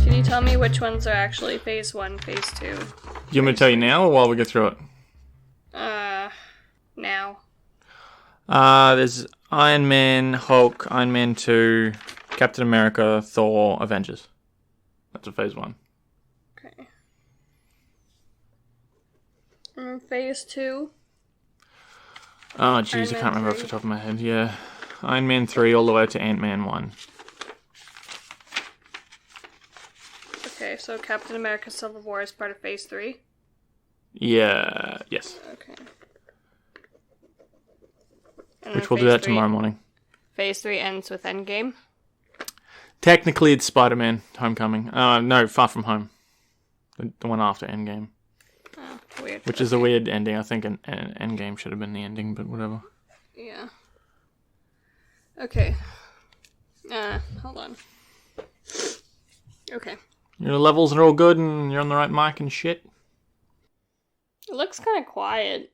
Can you tell me which ones are actually phase 1, phase 2? You want me to tell you now or while we get through it? Now. There's Iron Man, Hulk, Iron Man 2, Captain America, Thor, Avengers. That's a phase 1. Okay. Phase 2? Oh, jeez, I can't remember off the top of my head. Yeah. Iron Man 3 all the way to Ant-Man 1. Okay, so Captain America Civil War is part of phase 3? Yeah, yes. Okay. Which we'll do that tomorrow morning. Phase 3 ends with Endgame? Technically, it's Spider-Man Homecoming. No, Far From Home. The one after Endgame. Oh, weird. Which is a weird ending. I think an Endgame should have been the ending, but whatever. Yeah. Okay. Hold on. Okay. Your levels are all good and you're on the right mic and shit? It looks kind of quiet.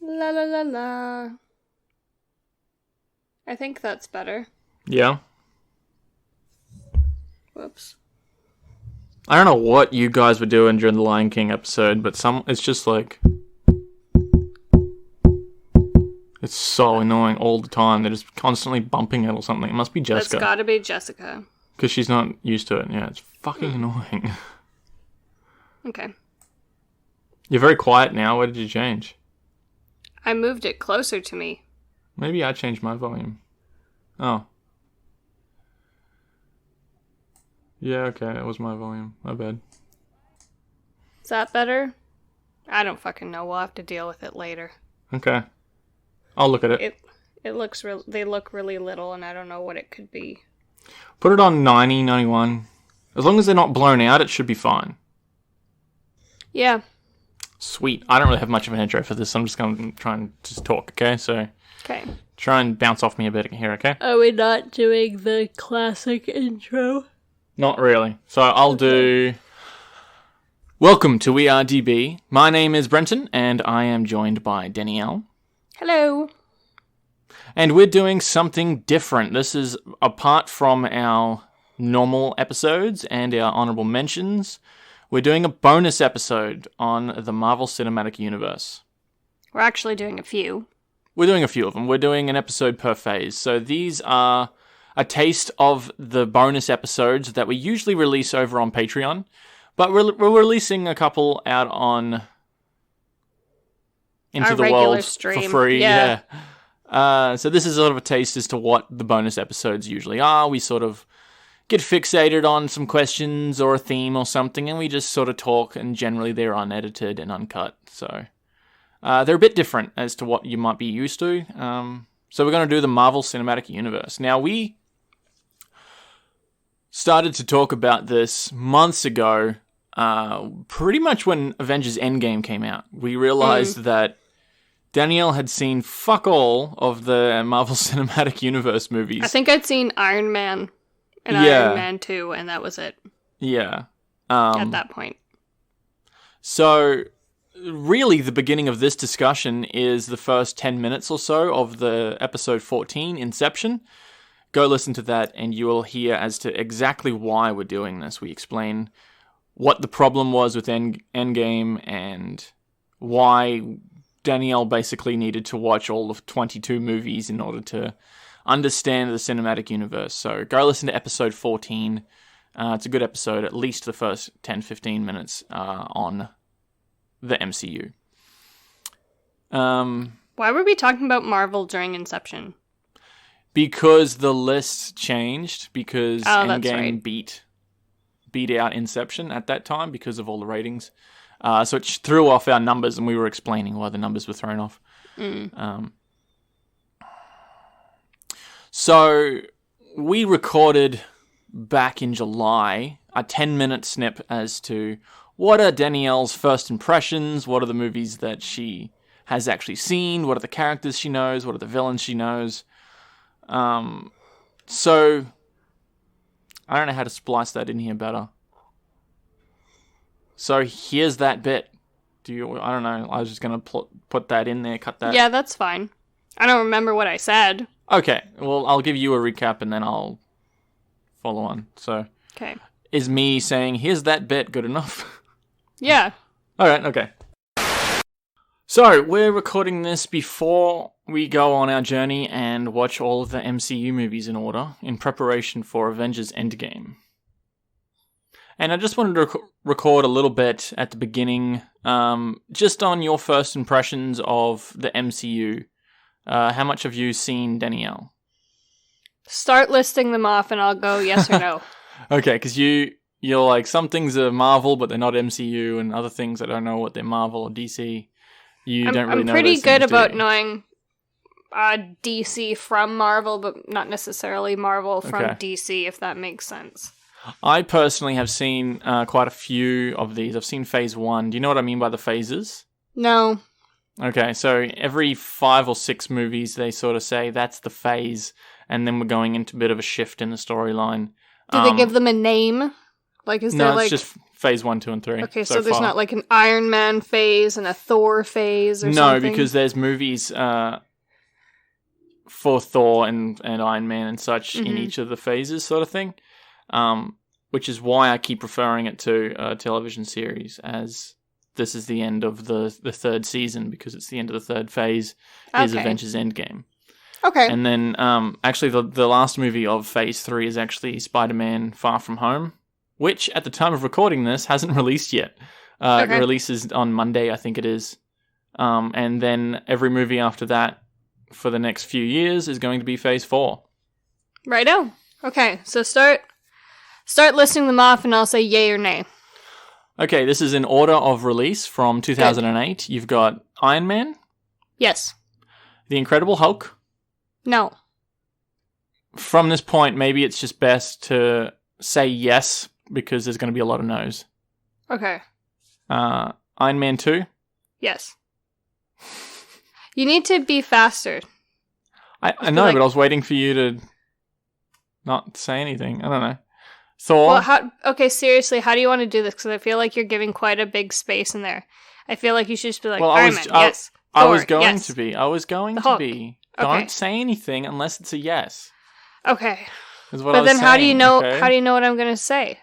La la la la. I think that's better. Yeah. Whoops. I don't know what you guys were doing during the Lion King episode, but it's just like... It's so annoying all the time. They're just constantly bumping it or something. It must be Jessica. That's gotta be Jessica. Because she's not used to it. Yeah, it's fucking annoying. Okay. You're very quiet now. What did you change? I moved it closer to me. Maybe I changed my volume. Oh. Yeah, okay. That was my volume. My bad. Is that better? I don't fucking know. We'll have to deal with it later. Okay. I'll look at it. It looks they look really little, and I don't know what it could be. Put it on 90, 91. As long as they're not blown out, it should be fine. Yeah. Sweet. I don't really have much of an intro for this. I'm just going to try and just talk, okay? So, okay. Try and bounce off me a bit here, okay? Are we not doing the classic intro? Not really. So I'll do... Welcome to We Are DB. My name is Brenton, and I am joined by Danielle. Hello. And we're doing something different. This is apart from our normal episodes and our honorable mentions. We're doing a bonus episode on the Marvel Cinematic Universe. We're actually doing a few. We're doing a few of them. We're doing an episode per phase. So these are a taste of the bonus episodes that we usually release over on Patreon. But we're releasing a couple out on Into our the World stream. For free. Yeah. So this is sort of a taste as to what the bonus episodes usually are. We sort of get fixated on some questions or a theme or something, and we just sort of talk, and generally they're unedited and uncut. So they're a bit different as to what you might be used to. So we're going to do the Marvel Cinematic Universe. Now, we started to talk about this months ago, pretty much when Avengers Endgame came out. We realized that Danielle had seen fuck all of the Marvel Cinematic Universe movies. I think I'd seen Iron Man and Iron Man 2, and that was it. Yeah. At that point. So, really, the beginning of this discussion is the first 10 minutes or so of the episode 14, Inception. Go listen to that, and you will hear as to exactly why we're doing this. We explain what the problem was with Endgame and why Danielle basically needed to watch all of 22 movies in order to understand the cinematic universe. So go listen to episode 14. It's a good episode, at least the first 10-15 minutes on the MCU. Why were we talking about Marvel during Inception? Because the list changed, because Endgame right. beat out Inception at that time because of all the ratings. So it threw off our numbers, and we were explaining why the numbers were thrown off. So we recorded back in July a 10-minute snip as to what are Danielle's first impressions, what are the movies that she has actually seen, what are the characters she knows, what are the villains she knows. So I don't know how to splice that in here better. So here's that bit. Do you? I don't know. I was just gonna put that in there, cut that. Yeah, that's fine. I don't remember what I said. Okay. Well, I'll give you a recap and then I'll follow on. So, Okay. is me saying here's that bit good enough? Yeah. All right. Okay. So we're recording this before we go on our journey and watch all of the MCU movies in order in preparation for Avengers Endgame. And I just wanted to record a little bit at the beginning, just on your first impressions of the MCU. How much have you seen, Danielle? Start listing them off and I'll go yes or no. Okay, because you're like, some things are Marvel, but they're not MCU, and other things I don't know what they're Marvel or DC. You don't really know. I'm pretty those good things, about knowing DC from Marvel, but not necessarily Marvel from DC, if that makes sense. I personally have seen quite a few of these. I've seen Phase 1. Do you know what I mean by the phases? No. Okay, so every 5 or 6 movies, they sort of say that's the phase, and then we're going into a bit of a shift in the storyline. Do they give them a name? Like, is there it's just Phase 1, 2, and 3. Okay, so there's not like an Iron Man phase and a Thor phase or something? No, because there's movies for Thor and Iron Man and such in each of the phases, sort of thing. Which is why I keep referring it to a television series as this is the end of the third season, because it's the end of the third phase is Avengers Endgame. Okay. And then actually the last movie of Phase 3 is actually Spider-Man Far From Home, which at the time of recording this hasn't released yet. It releases on Monday, I think it is. And then every movie after that for the next few years is going to be Phase 4. Righto. Okay, so start listing them off and I'll say yay or nay. Okay, this is in order of release from 2008. Good. You've got Iron Man. Yes. The Incredible Hulk. No. From this point, maybe it's just best to say yes, because there's going to be a lot of no's. Okay. Iron Man 2. Yes. You need to be faster. I know, but I was waiting for you to not say anything. I don't know. Thor. Well, okay, seriously, how do you want to do this? Because I feel like you're giving quite a big space in there. I feel like you should just be like, Iron Man, yes. I Thor, was going yes. to be. I was going the to Hulk. be. Okay. Don't say anything unless it's a yes. Okay. Is what but I was then how do you saying, know? okay? How do you know what I'm going to say?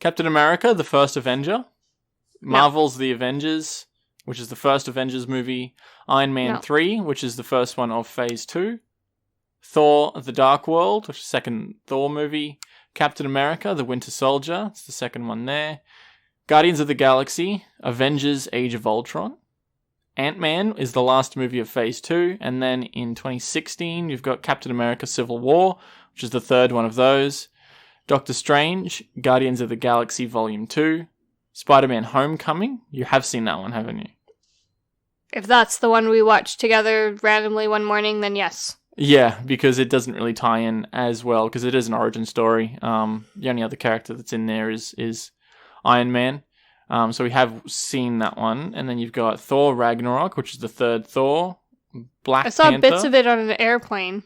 Captain America, the first Avenger. No. Marvel's The Avengers, which is the first Avengers movie. Iron Man 3, which is the first one of Phase 2. Thor, The Dark World, which is the second Thor movie. Captain America, The Winter Soldier, it's the second one there. Guardians of the Galaxy, Avengers, Age of Ultron. Ant-Man is the last movie of Phase 2. And then in 2016, you've got Captain America, Civil War, which is the third one of those. Doctor Strange, Guardians of the Galaxy Volume 2. Spider-Man Homecoming. You have seen that one, haven't you? If that's the one we watched together randomly one morning, then yes. Yeah, because it doesn't really tie in as well, because it is an origin story. The only other character that's in there is Iron Man. So we have seen that one. And then you've got Thor Ragnarok, which is the third Thor. Black Panther. I saw bits of it on an airplane.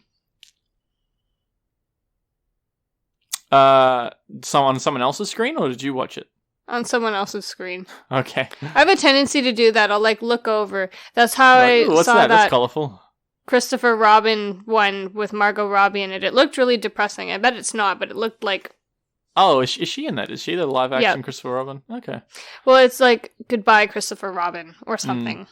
On someone else's screen, or did you watch it? On someone else's screen. Okay. I have a tendency to do that. I'll look over. That's how I what's saw that? That's colourful. Christopher Robin one with Margot Robbie in it. It looked really depressing. I bet it's not, but it looked like... Oh, is she in that? Is she the live action Christopher Robin? Okay. Well, it's like Goodbye Christopher Robin or something.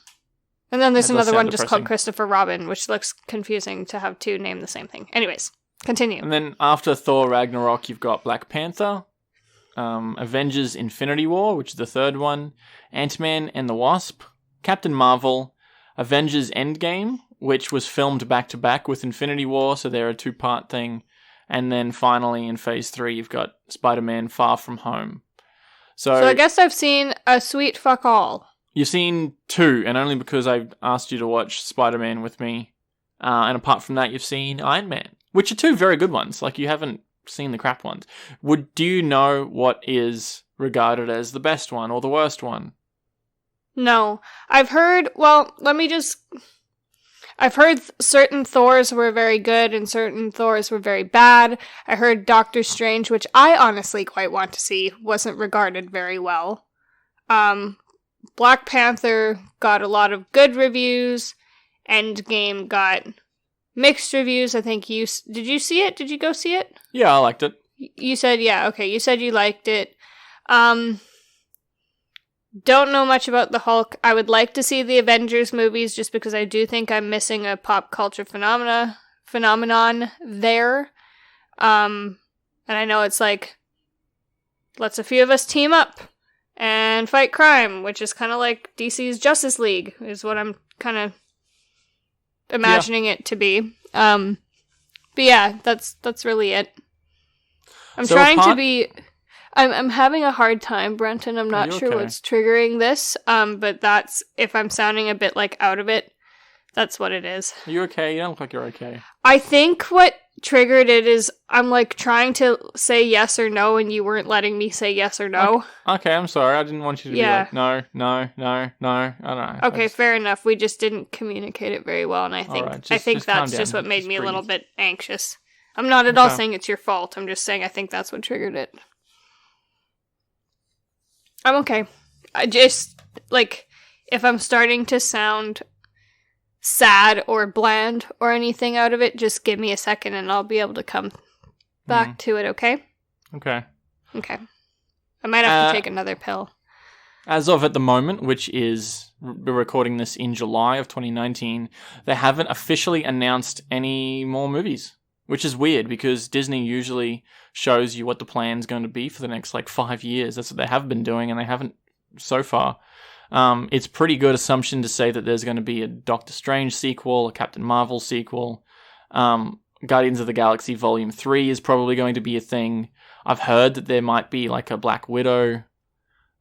And then there's another one just called Christopher Robin, which looks confusing to have two name the same thing. Anyways, continue. And then after Thor Ragnarok, you've got Black Panther, Avengers Infinity War, which is the third one, Ant-Man and the Wasp, Captain Marvel, Avengers Endgame, which was filmed back-to-back with Infinity War, so they're a two-part thing. And then finally, in Phase 3, you've got Spider-Man Far From Home. So I guess I've seen a sweet fuck all. You've seen 2, and only because I asked you to watch Spider-Man with me. And apart from that, you've seen Iron Man, which are 2 very good ones. Like, you haven't seen the crap ones. Do you know what is regarded as the best one or the worst one? No. I've heard... Well, let me just... I've heard certain Thors were very good and certain Thors were very bad. I heard Doctor Strange, which I honestly quite want to see, wasn't regarded very well. Black Panther got a lot of good reviews. Endgame got mixed reviews. I think did you see it? Did you go see it? Yeah, I liked it. You said, yeah, okay. You said you liked it. Don't know much about the Hulk. I would like to see the Avengers movies just because I do think I'm missing a pop culture phenomenon there. And I know it's like, let's a few of us team up and fight crime, which is kind of like DC's Justice League, is what I'm kind of imagining it to be. But yeah, that's really it. I'm having a hard time, Brenton. I'm not sure what's triggering this. But that's, if I'm sounding a bit like out of it, that's what it is. Are you okay? You don't look like you're okay. I think what triggered it is I'm like trying to say yes or no and you weren't letting me say yes or no. Okay, I'm sorry. I didn't want you to be like, no. I don't know. Okay, fair enough. We just didn't communicate it very well, and I think that's just what made me a little bit anxious. I'm not at all saying it's your fault. I'm just saying I think that's what triggered it. I'm okay. I just, like, if I'm starting to sound sad or bland or anything out of it, just give me a second and I'll be able to come back to it, okay? Okay. I might have to take another pill. As of at the moment, which is, we're recording this in July of 2019, they haven't officially announced any more movies. Which is weird, because Disney usually shows you what the plan's going to be for the next, 5 years. That's what they have been doing, and they haven't so far. It's pretty good assumption to say that there's going to be a Doctor Strange sequel, a Captain Marvel sequel. Guardians of the Galaxy Volume 3 is probably going to be a thing. I've heard that there might be, a Black Widow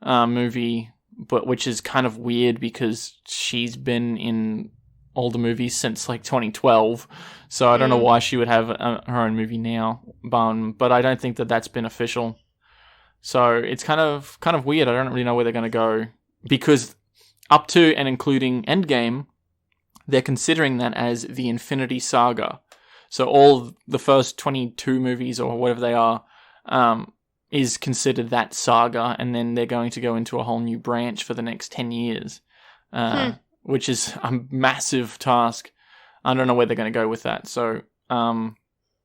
movie, but which is kind of weird, because she's been in all the movies since 2012, so I don't know why she would have her own movie now, but I don't think that that's been official. So it's kind of weird. I don't really know where they're going to go, because up to and including Endgame, they're considering that as the Infinity Saga. So all the first 22 movies or whatever they are is considered that saga, and then they're going to go into a whole new branch for the next 10 years. Which is a massive task. I don't know where they're going to go with that. So,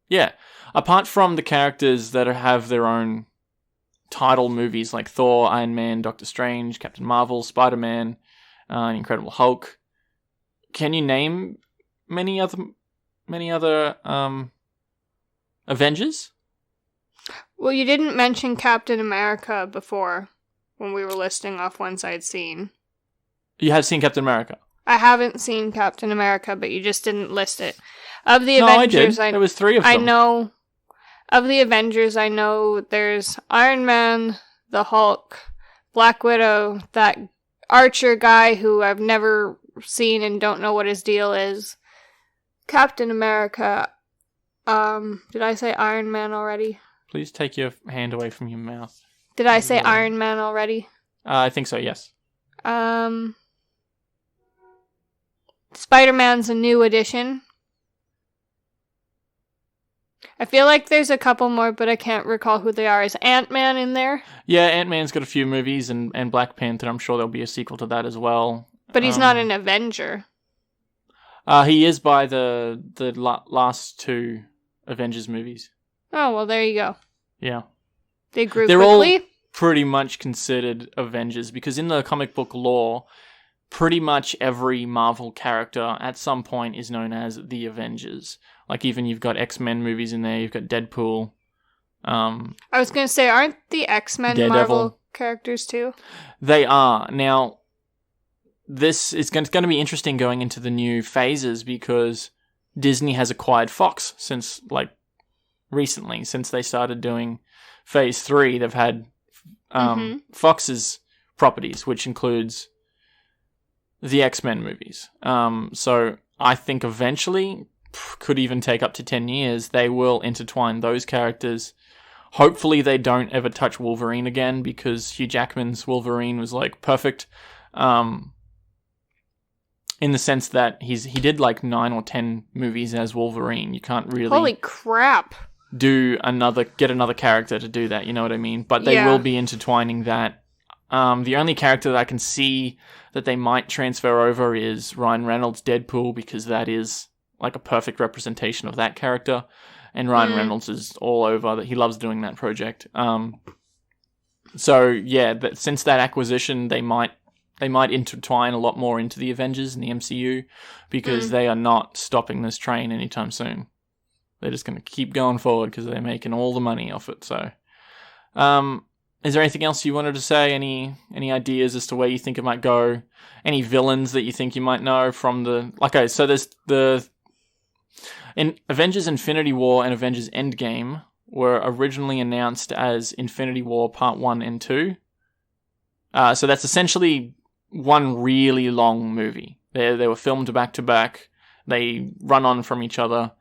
yeah. Apart from the characters that have their own title movies like Thor, Iron Man, Doctor Strange, Captain Marvel, Spider-Man, Incredible Hulk, can you name many other Avengers? Well, you didn't mention Captain America before when we were listing off ones I'd seen. You have seen Captain America? I haven't seen Captain America, but you just didn't list it. Of the Avengers, I did. There was 3 of them. I know. Of the Avengers, I know there's Iron Man, the Hulk, Black Widow, that Archer guy who I've never seen and don't know what his deal is. Captain America. Did I say Iron Man already? Please take your hand away from your mouth. Did I say Iron Man already? I think so, yes. Spider-Man's a new addition. I feel like there's a couple more, but I can't recall who they are. Is Ant-Man in there? Yeah, Ant-Man's got a few movies, and Black Panther, I'm sure there'll be a sequel to that as well. But he's not an Avenger. He is by the last 2 Avengers movies. Oh, well, there you go. Yeah. They grew They're quickly. All pretty much considered Avengers, because in the comic book lore, pretty much every Marvel character at some point is known as the Avengers. Even you've got X-Men movies in there, you've got Deadpool. I was going to say, aren't the X-Men Daredevil. Marvel characters too? They are. Now, this is going to be interesting going into the new phases, because Disney has acquired Fox since, recently, since they started doing Phase 3. They've had Fox's properties, which includes the X-Men movies. So I think eventually, could even take up to 10 years, they will intertwine those characters. Hopefully they don't ever touch Wolverine again, because Hugh Jackman's Wolverine was perfect. in the sense that he did like 9 or 10 movies as Wolverine. You can't really Holy crap. get another character to do that, you know what I mean? But they will be intertwining that. The only character that I can see that they might transfer over is Ryan Reynolds' Deadpool, because that is like a perfect representation of that character. And Ryan Reynolds is all over that. He loves doing that project. So yeah, since that acquisition, they might intertwine a lot more into the Avengers and the MCU, because they are not stopping this train anytime soon. They're just going to keep going forward because they're making all the money off it. So, is there anything else you wanted to say? Any ideas as to where you think it might go? Any villains that you think you might know from the... Okay, so there's in Avengers Infinity War and Avengers Endgame were originally announced as Infinity War Part 1 and 2. So that's essentially one really long movie. They were filmed back to back. They run on from each other.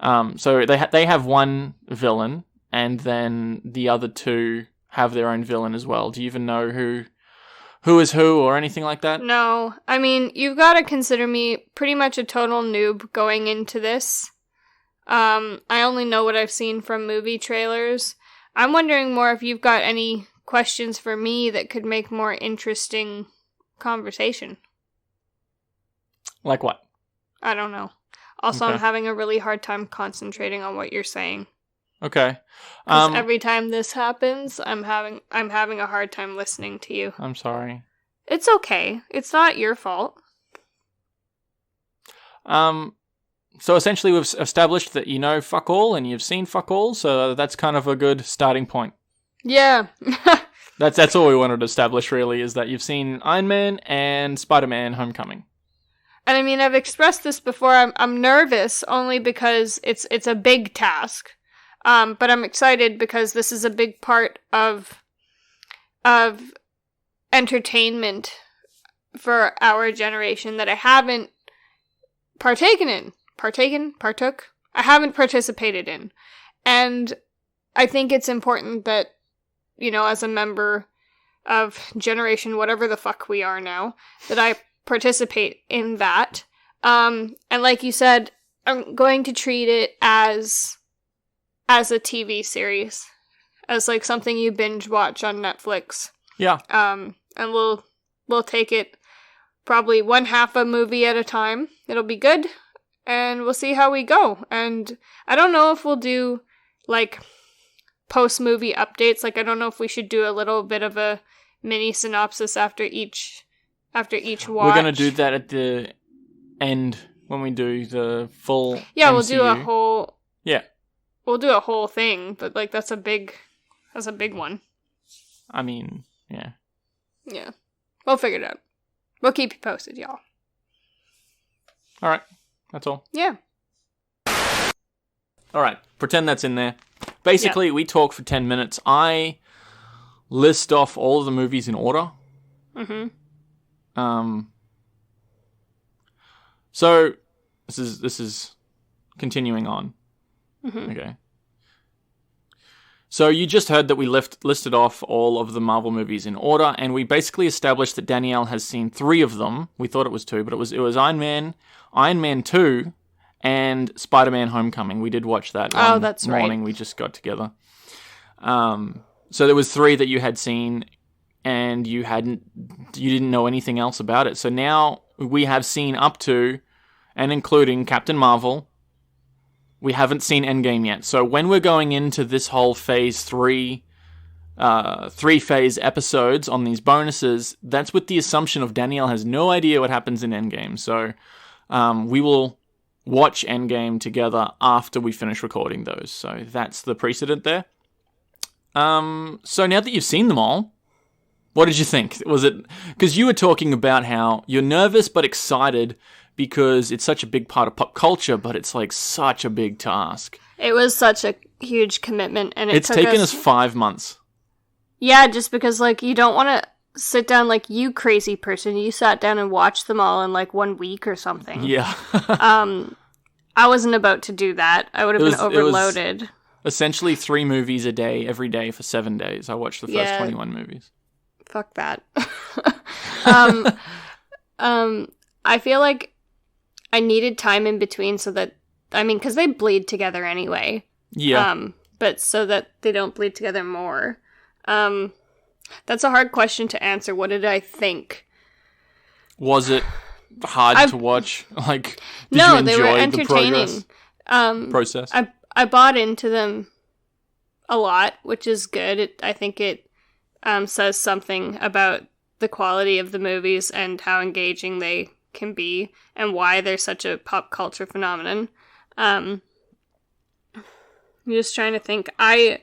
So they have one villain, and then the other two have their own villain as well. Do you even know who is who or anything like that? No. I mean, you've got to consider me pretty much a total noob going into this. I only know what I've seen from movie trailers. I'm wondering more if you've got any questions for me that could make more interesting conversation. Like what? I don't know. Also, Okay. I'm having a really hard time concentrating on what you're saying. Okay. Because every time this happens, I'm having a hard time listening to you. I'm sorry. It's okay. It's not your fault. So essentially we've established that you know fuck all and you've seen fuck all, so that's kind of a good starting point. Yeah. That's all we wanted to establish, really, is that you've seen Iron Man and Spider-Man Homecoming. And I mean, I've expressed this before. I'm nervous only because it's a big task. But I'm excited because this is a big part of entertainment for our generation that I haven't partook. I haven't participated in. And I think it's important that, you know, as a member of generation whatever the fuck we are now, that I participate in that. And like you said, I'm going to treat it as a TV series, as like something you binge watch on Netflix. Yeah. And we'll take it probably one half a movie at a time. It'll be good, and we'll see how we go. And I don't know if we'll do like post-movie updates. Like, I don't know if we should do a little bit of a mini synopsis after each watch. We're going to do that at the end when we do the full Yeah, MCU. we'll do a whole... Yeah. We'll do a whole thing, but like that's a big one. I mean, yeah. Yeah. We'll figure it out. We'll keep you posted, y'all. All right. That's all. Yeah. All right. Pretend that's in there. Basically, we talk for 10 minutes. I list off all of the movies in order. Mm-hmm. So this is continuing on. Mm-hmm. Okay. So you just heard that we listed off all of the Marvel movies in order, and we basically established that Danielle has seen 3 of them. We thought it was 2, but it was Iron Man 2, and Spider-Man Homecoming. We did watch that that's morning. right. We just got together. So there was 3 that you had seen, and you didn't know anything else about it. So now we have seen up to and including Captain Marvel. We haven't seen Endgame yet. So when we're going into this whole phase 3 phase episodes on these bonuses, that's with the assumption of Danielle has no idea what happens in Endgame. So we will watch Endgame together after we finish recording those. So that's the precedent there. So now that you've seen them all, what did you think? Was it... Because you were talking about how you're nervous but excited because it's such a big part of pop culture, but it's like such a big task. It was such a huge commitment, and it's taken us 5 months. Yeah, just because like you don't want to sit down like you crazy person. You sat down and watched them all in like 1 week or something. Yeah. I wasn't about to do that. I would have been overloaded. It was essentially 3 movies a day, every day for 7 days. I watched the first 21 movies. Fuck that. I feel like I needed time in between so that, I mean, because they bleed together anyway. Yeah. But so that they don't bleed together more. That's a hard question to answer. What did I think? Was it hard to watch? Like, did no, you enjoy they were entertaining. the process? I bought into them a lot, which is good. I think it says something about the quality of the movies and how engaging they can be and why they're such a pop culture phenomenon. I'm just trying to think. I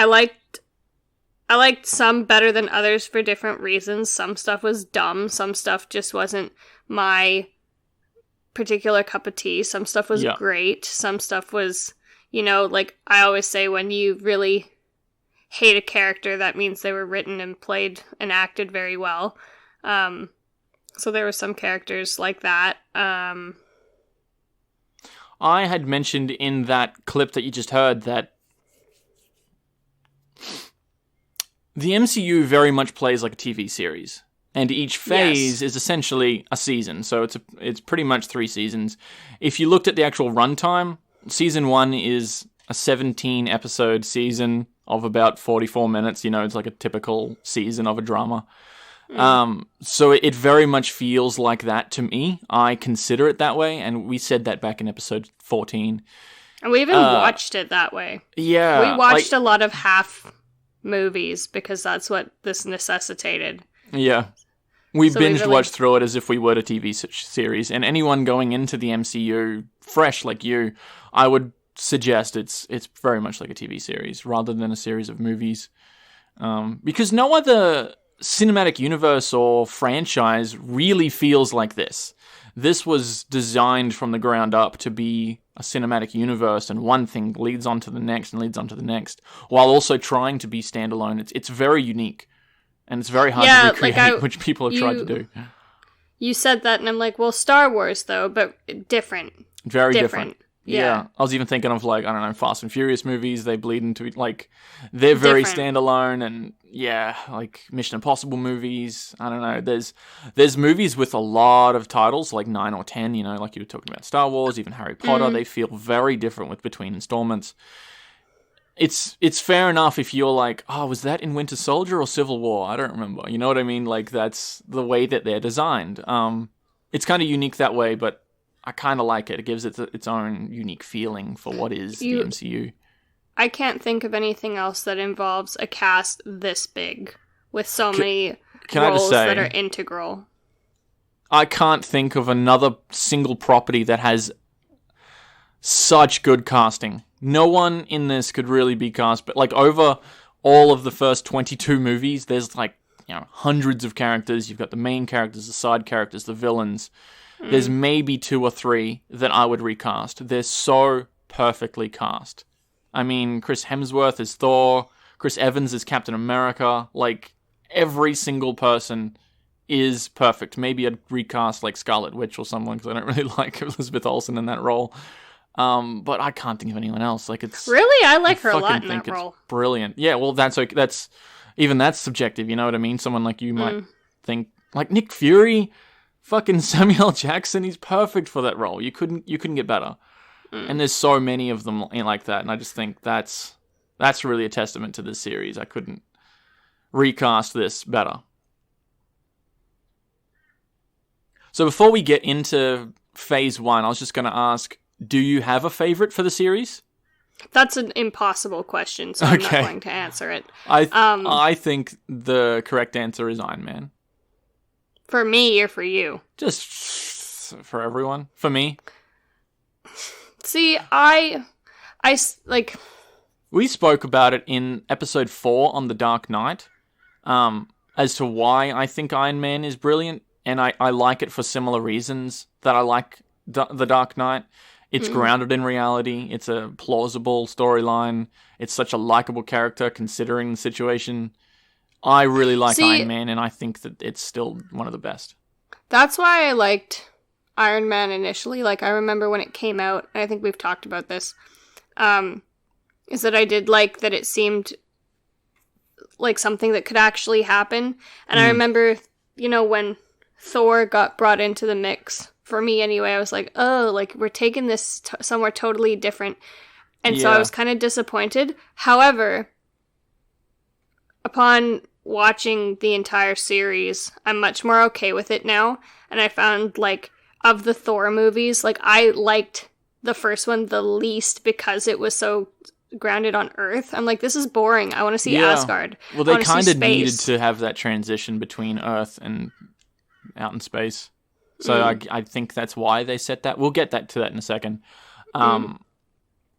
liked some better than others for different reasons. Some stuff was dumb. Some stuff just wasn't my particular cup of tea. Some stuff was great. Some stuff was, like I always say, when you really hate a character, that means they were written and played and acted very well. So there were some characters like that. I had mentioned in that clip that you just heard that the MCU very much plays like a TV series, and each phase is essentially a season, so it's pretty much 3 seasons. If you looked at the actual runtime, season 1 is a 17-episode season of about 44 minutes. It's like a typical season of a drama. So it very much feels like that to me. I consider it that way, and we said that back in episode 14. And we even watched it that way. Yeah. We watched a lot of half movies because that's what this necessitated. Yeah. We binged watched through it as if we were a TV series, and anyone going into the MCU fresh like you, I would suggest it's very much like a TV series rather than a series of movies. Because no other cinematic universe or franchise really feels like this. This was designed from the ground up to be a cinematic universe, and one thing leads on to the next and leads on to the next, while also trying to be standalone. It's very unique, and it's very hard to recreate, which people have tried to do. You said that, and I'm like, well, Star Wars, though, but different. Very different. Yeah. I was even thinking of, like, I don't know, Fast and Furious movies. They bleed into, like, they're very standalone, and like Mission Impossible movies. I don't know. There's movies with a lot of titles, like 9 or 10, like you were talking about Star Wars, even Harry Potter. They feel very different between installments. It's fair enough if you're like, oh, was that in Winter Soldier or Civil War? I don't remember. You know what I mean? Like, that's the way that they're designed. It's kind of unique that way, but I kind of like it. It gives it its own unique feeling for what is the MCU. I can't think of anything else that involves a cast this big with so many roles that are integral. I can't think of another single property that has such good casting. No one in this could really be cast, but like over all of the first 22 movies, there's like, hundreds of characters. You've got the main characters, the side characters, the villains. There's maybe 2 or 3 that I would recast. They're so perfectly cast. I mean, Chris Hemsworth is Thor, Chris Evans is Captain America. Like, every single person is perfect. Maybe I'd recast, like, Scarlet Witch or someone, because I don't really like Elizabeth Olsen in that role. But I can't think of anyone else. Like, it's really, I like her a lot in that role. Brilliant. Yeah, well, that's okay. That's subjective. You know what I mean? Someone like you might think, like Nick Fury. Fucking Samuel L. Jackson, he's perfect for that role. You couldn't get better. And there's so many of them like that, and I just think that's really a testament to this series. I couldn't recast this better. So before we get into phase 1, I was just going to ask, do you have a favorite for the series? That's an impossible question, so I'm not going to answer it. I think the correct answer is Iron Man. For me or for you? Just for everyone. For me. See, I like... We spoke about it in episode 4 on The Dark Knight, as to why I think Iron Man is brilliant, and I like it for similar reasons that I like The Dark Knight. It's grounded in reality. It's a plausible storyline. It's such a likable character considering the situation. I really like Iron Man, and I think that it's still one of the best. That's why I liked Iron Man initially. Like, I remember when it came out, and I think we've talked about this, is that I did like that it seemed like something that could actually happen. And I remember, when Thor got brought into the mix, for me anyway, I was like, oh, like, we're taking this somewhere totally different. And so I was kind of disappointed. However, upon watching the entire series, I'm much more okay with it now. And I found, like, of the Thor movies, like, I liked the first one the least because it was so grounded on Earth. I'm like, this is boring. I want to see Asgard. Well, they kind of needed to have that transition between Earth and out in space. So I think that's why they set that. We'll get to that in a second.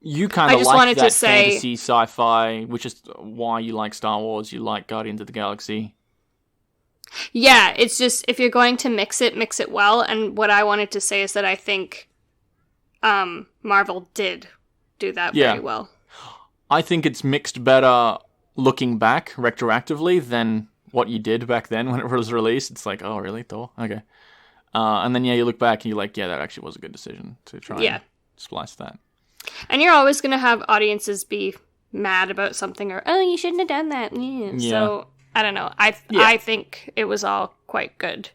You kind of like that fantasy sci-fi, which is why you like Star Wars, you like Guardians of the Galaxy. Yeah, it's just, if you're going to mix it well. And what I wanted to say is that I think Marvel did do that very well. I think it's mixed better looking back retroactively than what you did back then when it was released. It's like, oh, really, Thor? Okay. And then, you look back and you're like, yeah, that actually was a good decision to try and splice that. And you're always going to have audiences be mad about something or, oh, you shouldn't have done that. Yeah. So, I don't know. I think it was all quite good.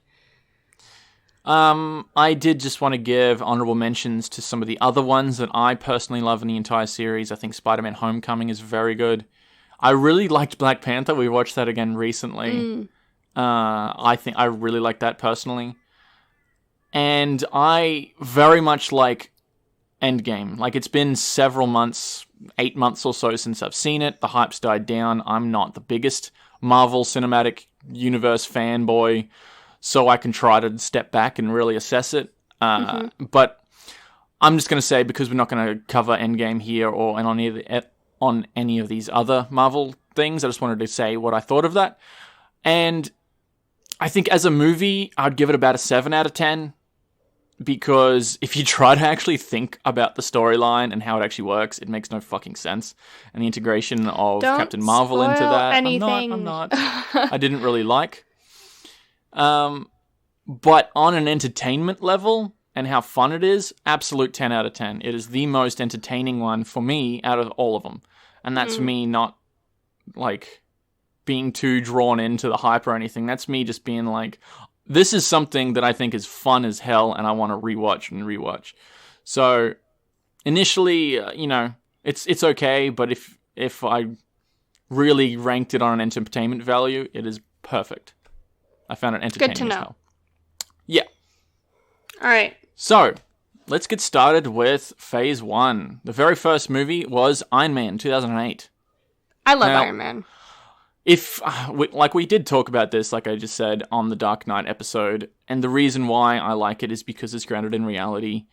I did just want to give honorable mentions to some of the other ones that I personally love in the entire series. I think Spider-Man Homecoming is very good. I really liked Black Panther. We watched that again recently. I think I really like that personally. And I very much like Endgame. Like, it's been several months, 8 months or so since I've seen it. The hype's died down. I'm not the biggest Marvel Cinematic Universe fanboy, so I can try to step back and really assess it. But I'm just going to say, because we're not going to cover Endgame here or on any of these other Marvel things, I just wanted to say what I thought of that. And I think as a movie, I'd give it about a 7 out of 10. Because if you try to actually think about the storyline and how it actually works, it makes no fucking sense. And the integration of Captain Marvel into that, I'm not. I didn't really like. But on an entertainment level and how fun it is, absolute 10 out of 10. It is the most entertaining one for me out of all of them. And that's me not, like, being too drawn into the hype or anything. That's me just being like, this is something that I think is fun as hell, and I want to rewatch. So, initially, it's okay, but if I really ranked it on an entertainment value, it is perfect. I found it entertaining as hell. Good to know. Yeah. All right. So, let's get started with Phase 1. The very first movie was Iron Man, 2008. I love Iron Man. We did talk about this, like I just said, on the Dark Knight episode, and the reason why I like it is because it's grounded in reality.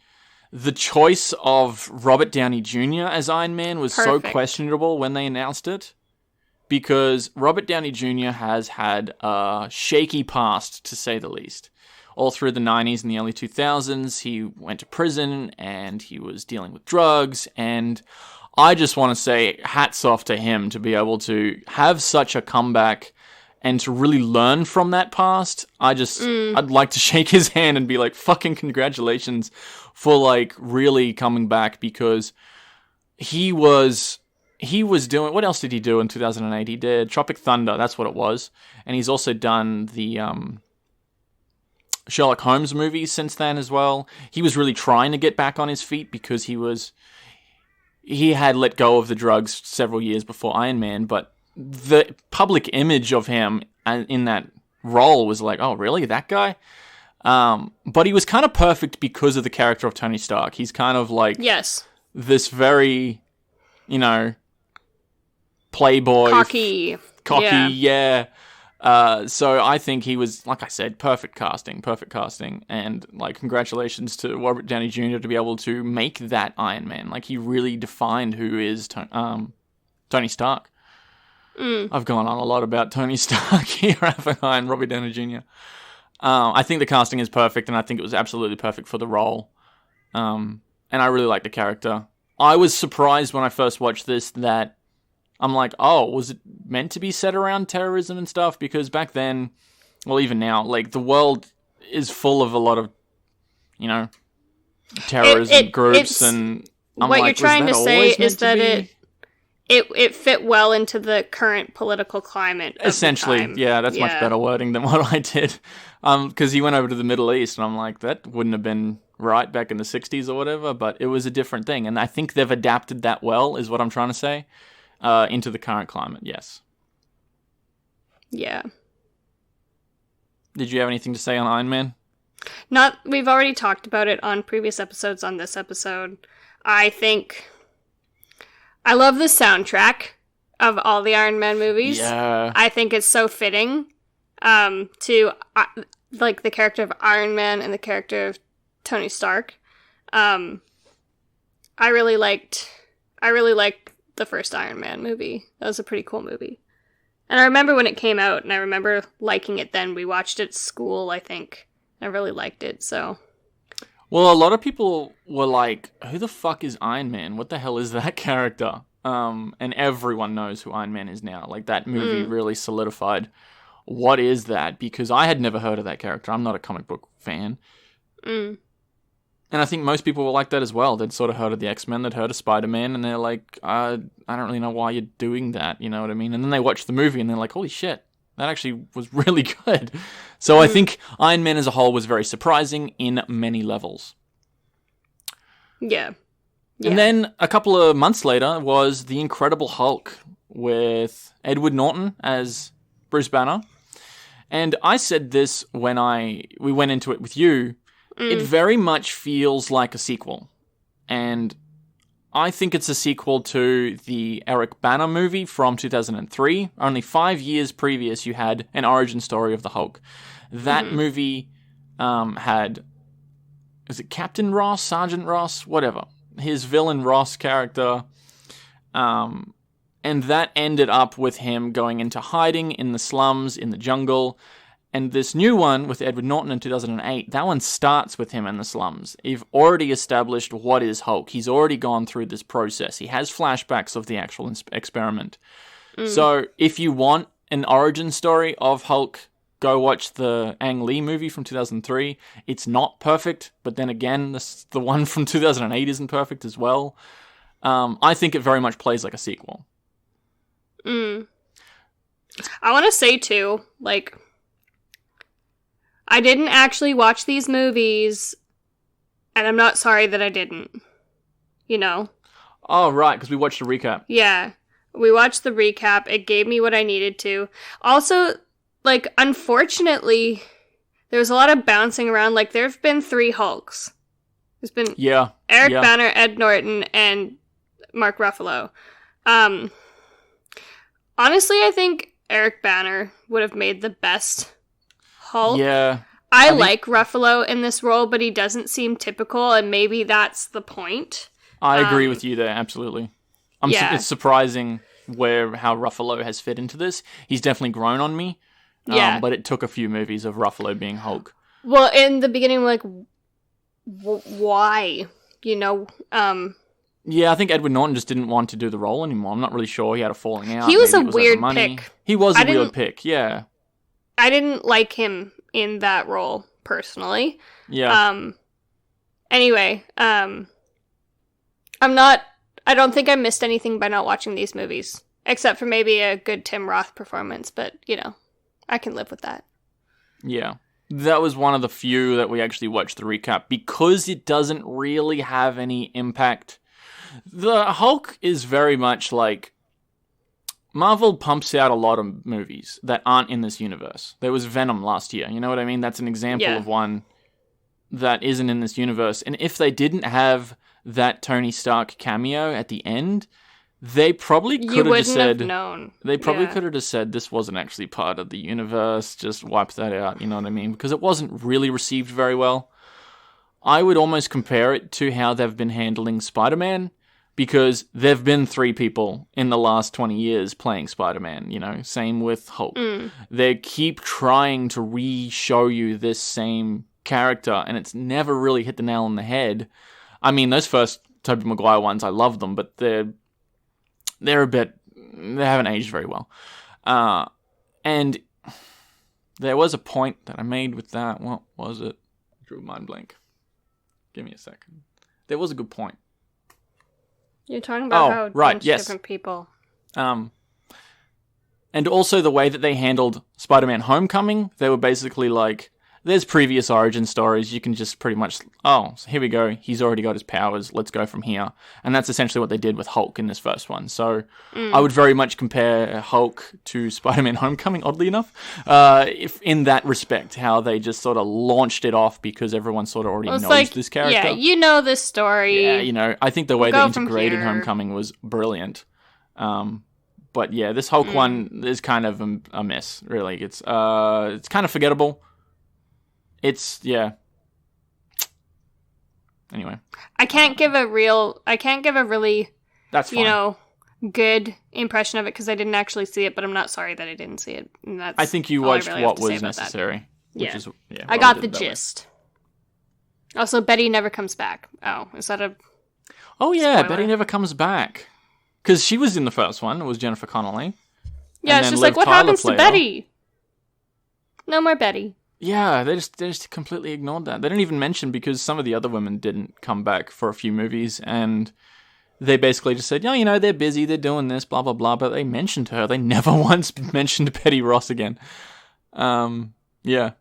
The choice of Robert Downey Jr. as Iron Man was so questionable when they announced it, because Robert Downey Jr. has had a shaky past, to say the least. All through the 90s and the early 2000s, he went to prison, and he was dealing with drugs, and I just want to say hats off to him to be able to have such a comeback and to really learn from that past. I'd like to shake his hand and be like, fucking congratulations for, like, really coming back, because he was doing, what else did he do in 2008? He did Tropic Thunder, that's what it was. And he's also done the Sherlock Holmes movies since then as well. He was really trying to get back on his feet because he had let go of the drugs several years before Iron Man, but the public image of him in that role was like, oh, really? That guy? But he was kind of perfect because of the character of Tony Stark. He's kind of like this very, playboy. Cocky, yeah. So I think he was, like I said, perfect casting. And, like, congratulations to Robert Downey Jr. to be able to make that Iron Man. Like, he really defined who is Tony Stark. I've gone on a lot about Tony Stark here, haven't I, and Robert Downey Jr. I think the casting is perfect, and I think it was absolutely perfect for the role. And I really like the character. I was surprised when I first watched this that I'm like, oh, was it meant to be set around terrorism and stuff? Because back then, well, even now, like, the world is full of a lot of, terrorism groups, and I'm what you're trying to say is that it fit well into the current political climate. Essentially, yeah, that's much better wording than what I did. Because he went over to the Middle East, and I'm like, that wouldn't have been right back in the 60s or whatever, but it was a different thing. And I think they've adapted that well, is what I'm trying to say, into the current climate, yes. Yeah. Did you have anything to say on Iron Man? We've already talked about it on previous episodes on this episode. I love the soundtrack of all the Iron Man movies. Yeah. I think it's so fitting to like the character of Iron Man and the character of Tony Stark. I really liked the first Iron Man movie. That was a pretty cool movie. And I remember when it came out, and I remember liking it then. We watched it at school, I think. I really liked it, so... Well, a lot of people were like, who the fuck is Iron Man? What the hell is that character? And everyone knows who Iron Man is now. Like, that movie really solidified what is that, because I had never heard of that character. I'm not a comic book fan. And I think most people were like that as well. They'd sort of heard of the X-Men, they'd heard of Spider-Man, and they're like, I don't really know why you're doing that, you know what I mean? And then they watch the movie and they're like, holy shit, that actually was really good. So I think Iron Man as a whole was very surprising in many levels. Yeah. And then a couple of months later was The Incredible Hulk with Edward Norton as Bruce Banner. And I said this when we went into it with you. It very much feels like a sequel. And I think it's a sequel to the Eric Bana movie from 2003. Only 5 years previous, you had an origin story of the Hulk. That movie had... Is it Captain Ross? Sergeant Ross? Whatever. His villain Ross character. And that ended up with him going into hiding in the slums, in the jungle. And this new one with Edward Norton in 2008, that one starts with him in the slums. You've already established what is Hulk. He's already gone through this process. He has flashbacks of the actual experiment. So if you want an origin story of Hulk, go watch the Ang Lee movie from 2003. It's not perfect, but then again, the one from 2008 isn't perfect as well. I think it very much plays like a sequel. I want to say, too, like... I didn't actually watch these movies, and I'm not sorry that I didn't. You know? Oh, right, because we watched a recap. Yeah. We watched the recap. It gave me what I needed to. Also, like, unfortunately, there was a lot of bouncing around. Like, there have been 3 Hulks. There's been Eric Banner, Ed Norton, and Mark Ruffalo. Honestly, I think Eric Banner would have made the best Hulk. Yeah. I like Ruffalo in this role, but he doesn't seem typical, and maybe that's the point. I agree with you there, absolutely. It's surprising how Ruffalo has fit into this. He's definitely grown on me. But it took a few movies of Ruffalo being Hulk. Well, in the beginning, like, why? You know? Yeah, I think Edward Norton just didn't want to do the role anymore. I'm not really sure. He had a falling out. He was a weird pick. He was a weird pick, yeah. I didn't like him in that role, personally. Yeah. Anyway, I don't think I missed anything by not watching these movies. Except for maybe a good Tim Roth performance, but, you know, I can live with that. Yeah. That was one of the few that we actually watched the recap, because it doesn't really have any impact. The Hulk is very much like... Marvel pumps out a lot of movies that aren't in this universe. There was Venom last year, you know what I mean? That's an example of one that isn't in this universe. And if they didn't have that Tony Stark cameo at the end, they probably could have just said... known. They probably could have just said, this wasn't actually part of the universe, just wipe that out, you know what I mean? Because it wasn't really received very well. I would almost compare it to how they've been handling Spider-Man, because there've been 3 people in the last 20 years playing Spider-Man, you know? Same with Hulk. They keep trying to re-show you this same character, and it's never really hit the nail on the head. I mean, those first Tobey Maguire ones, I love them, but they haven't aged very well. And there was a point that I made with that. What was it? I drew a mind blank. Give me a second. There was a good point. You're talking about how different people. And also the way that they handled Spider-Man Homecoming, they were basically like, there's previous origin stories, you can just pretty much, oh, so here we go, he's already got his powers, let's go from here. And that's essentially what they did with Hulk in this first one. So I would very much compare Hulk to Spider-Man Homecoming, oddly enough, if in that respect, how they just sort of launched it off because everyone sort of already knows this character. Yeah, you know this story. Yeah, I think the way they integrated Homecoming was brilliant. But yeah, this Hulk one is kind of a mess, really. It's kind of forgettable. Anyway. I can't give a really, that's fine. Good impression of it because I didn't actually see it, but I'm not sorry that I didn't see it. And I think you watched what was necessary. Yeah. I got the gist. Also, Betty never comes back. Oh, is that a Oh yeah, spoiler? Betty never comes back. Because she was in the first one, it was Jennifer Connelly. Yeah, it's just like, what happens to Betty? No more Betty. Yeah, they just completely ignored that. They didn't even mention, because some of the other women didn't come back for a few movies, and they basically just said, they're busy, they're doing this, blah, blah, blah, but they mentioned her. They never once mentioned Betty Ross again. Yeah.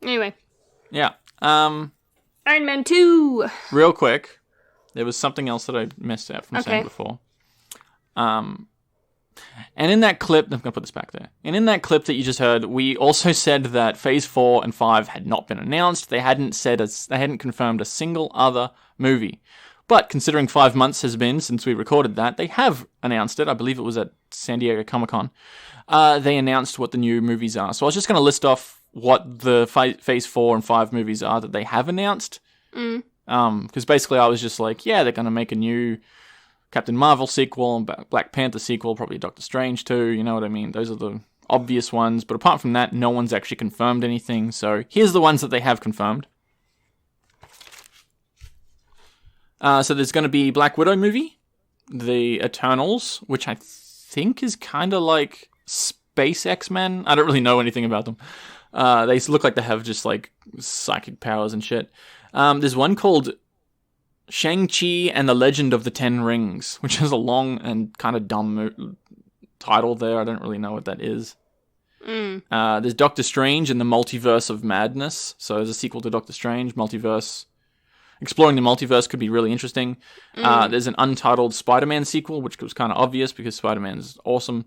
Anyway. Yeah. Iron Man 2! Real quick, there was something else that I missed out from saying before. And in that clip, I'm going to put this back there. And in that clip that you just heard, we also said that Phase 4 and 5 had not been announced. They hadn't confirmed a single other movie. But considering 5 months has been since we recorded that, they have announced it. I believe it was at San Diego Comic-Con. They announced what the new movies are. So I was just going to list off what the Phase 4 and 5 movies are that they have announced. Because basically I was just like, yeah, they're going to make a new Captain Marvel sequel, Black Panther sequel, probably Doctor Strange too, you know what I mean? Those are the obvious ones, but apart from that, no one's actually confirmed anything, so here's the ones that they have confirmed. So there's going to be Black Widow movie, the Eternals, which I think is kind of like Space X-Men. I don't really know anything about them. They look like they have just like psychic powers and shit. There's one called Shang-Chi and the Legend of the Ten Rings, which is a long and kind of dumb title there. I don't really know what that is. There's Doctor Strange and the Multiverse of Madness. So there's a sequel to Doctor Strange, Multiverse. Exploring the multiverse could be really interesting. There's an untitled Spider-Man sequel, which was kind of obvious because Spider-Man's awesome.